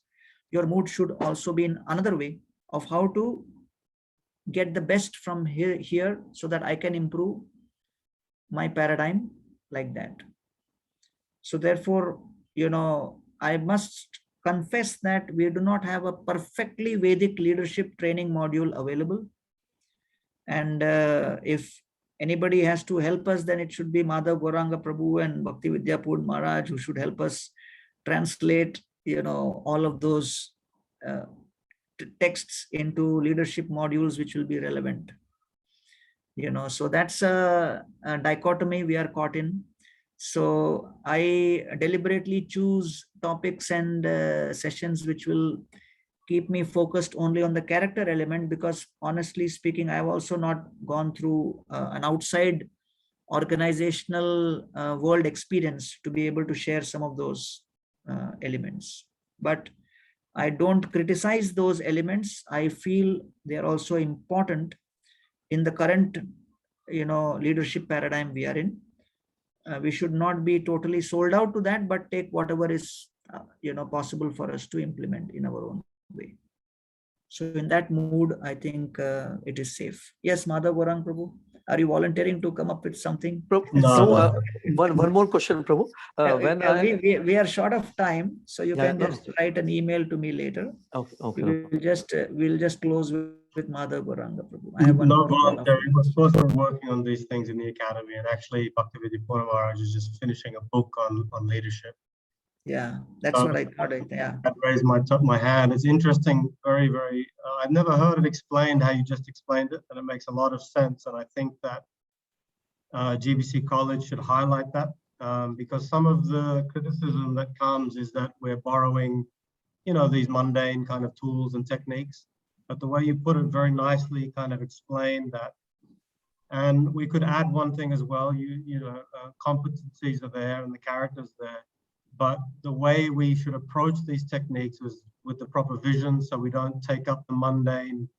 your mood should also be in another way of how to get the best from here so that I can improve my paradigm like that. So therefore, I must confess that we do not have a perfectly Vedic leadership training module available. And if anybody has to help us, then it should be Madhav Gauranga Prabhu and Bhakti Vidyapur Maharaj, who should help us translate, all of those texts into leadership modules which will be relevant. So that's a dichotomy we are caught in. So I deliberately choose topics and sessions which will keep me focused only on the character element, because honestly speaking, I've also not gone through an outside organizational world experience to be able to share some of those elements. But I don't criticize those elements. I feel they are also important in the current, leadership paradigm we are in. We should not be totally sold out to that, but take whatever is, possible for us to implement in our own way. So in that mood, I think it is safe. Yes, Madhav Gauranga Prabhu, are you volunteering to come up with something? One more question, Prabhu. We are short of time, so you can just write an email to me later. Okay. We'll just close with Madhav Gauranga Prabhu. I have no volunteering. We're supposed to be working on these things in the academy, and actually Bhakti Vidyapur Maharaj is just finishing a book on leadership. Yeah, that's what I thought. Yeah, I raised my hand. It's interesting, very, very. I've never heard it explained how you just explained it, and it makes a lot of sense. And I think that GBC College should highlight that, because some of the criticism that comes is that we're borrowing, these mundane kind of tools and techniques. But the way you put it very nicely kind of explained that. And we could add one thing as well, competencies are there and the characters there, but the way we should approach these techniques is with the proper vision, so we don't take up the mundane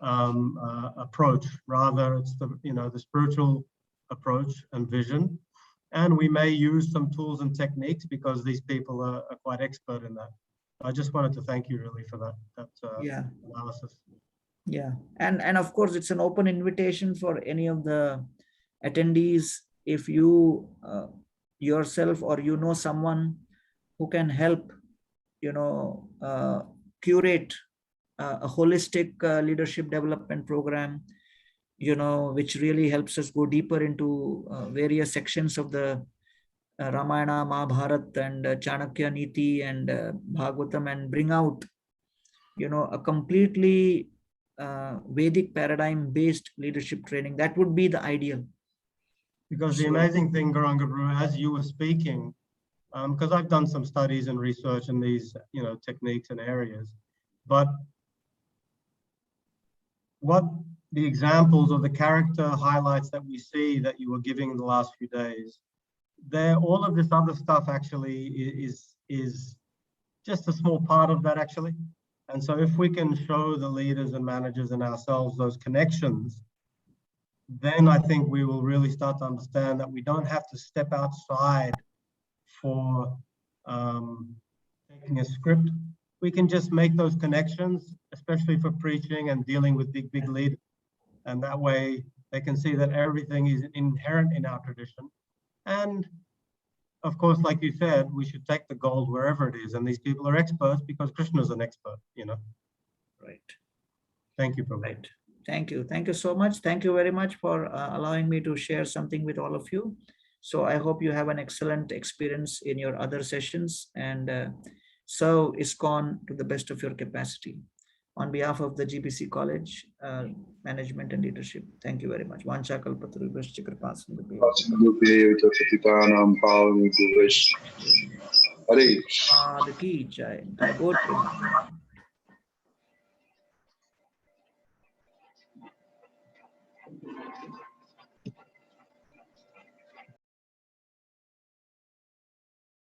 approach. Rather, it's the spiritual approach and vision. And we may use some tools and techniques because these people are quite expert in that. I just wanted to thank you really for that analysis. Yeah, and of course, it's an open invitation for any of the attendees. If you yourself or someone who can help, curate a holistic leadership development program, which really helps us go deeper into various sections of the Ramayana, Mahabharata, and Chanakya Niti and Bhagavatam, and bring out, a completely Vedic paradigm based leadership training. That would be the ideal. Because the amazing thing, Gauranga, as you were speaking, because I've done some studies and research in these, techniques and areas, but what the examples of the character highlights that we see that you were giving in the last few days, all of this other stuff actually is just a small part of that actually. And so if we can show the leaders and managers and ourselves those connections, then I think we will really start to understand that we don't have to step outside for taking a script. We can just make those connections, especially for preaching and dealing with big leaders. And that way they can see that everything is inherent in our tradition. And of course, like you said, we should take the gold wherever it is. And these people are experts because Krishna is an expert, Right. Thank you, Prabhu. Right. Thank you. Thank you so much. Thank you very much for allowing me to share something with all of you. So I hope you have an excellent experience in your other sessions and serve ISKCON to the best of your capacity. On behalf of the GBC College Management and Leadership, thank you very much. Vancha kalpatarubhyascha kripasindhubhyo. Hare Krishna.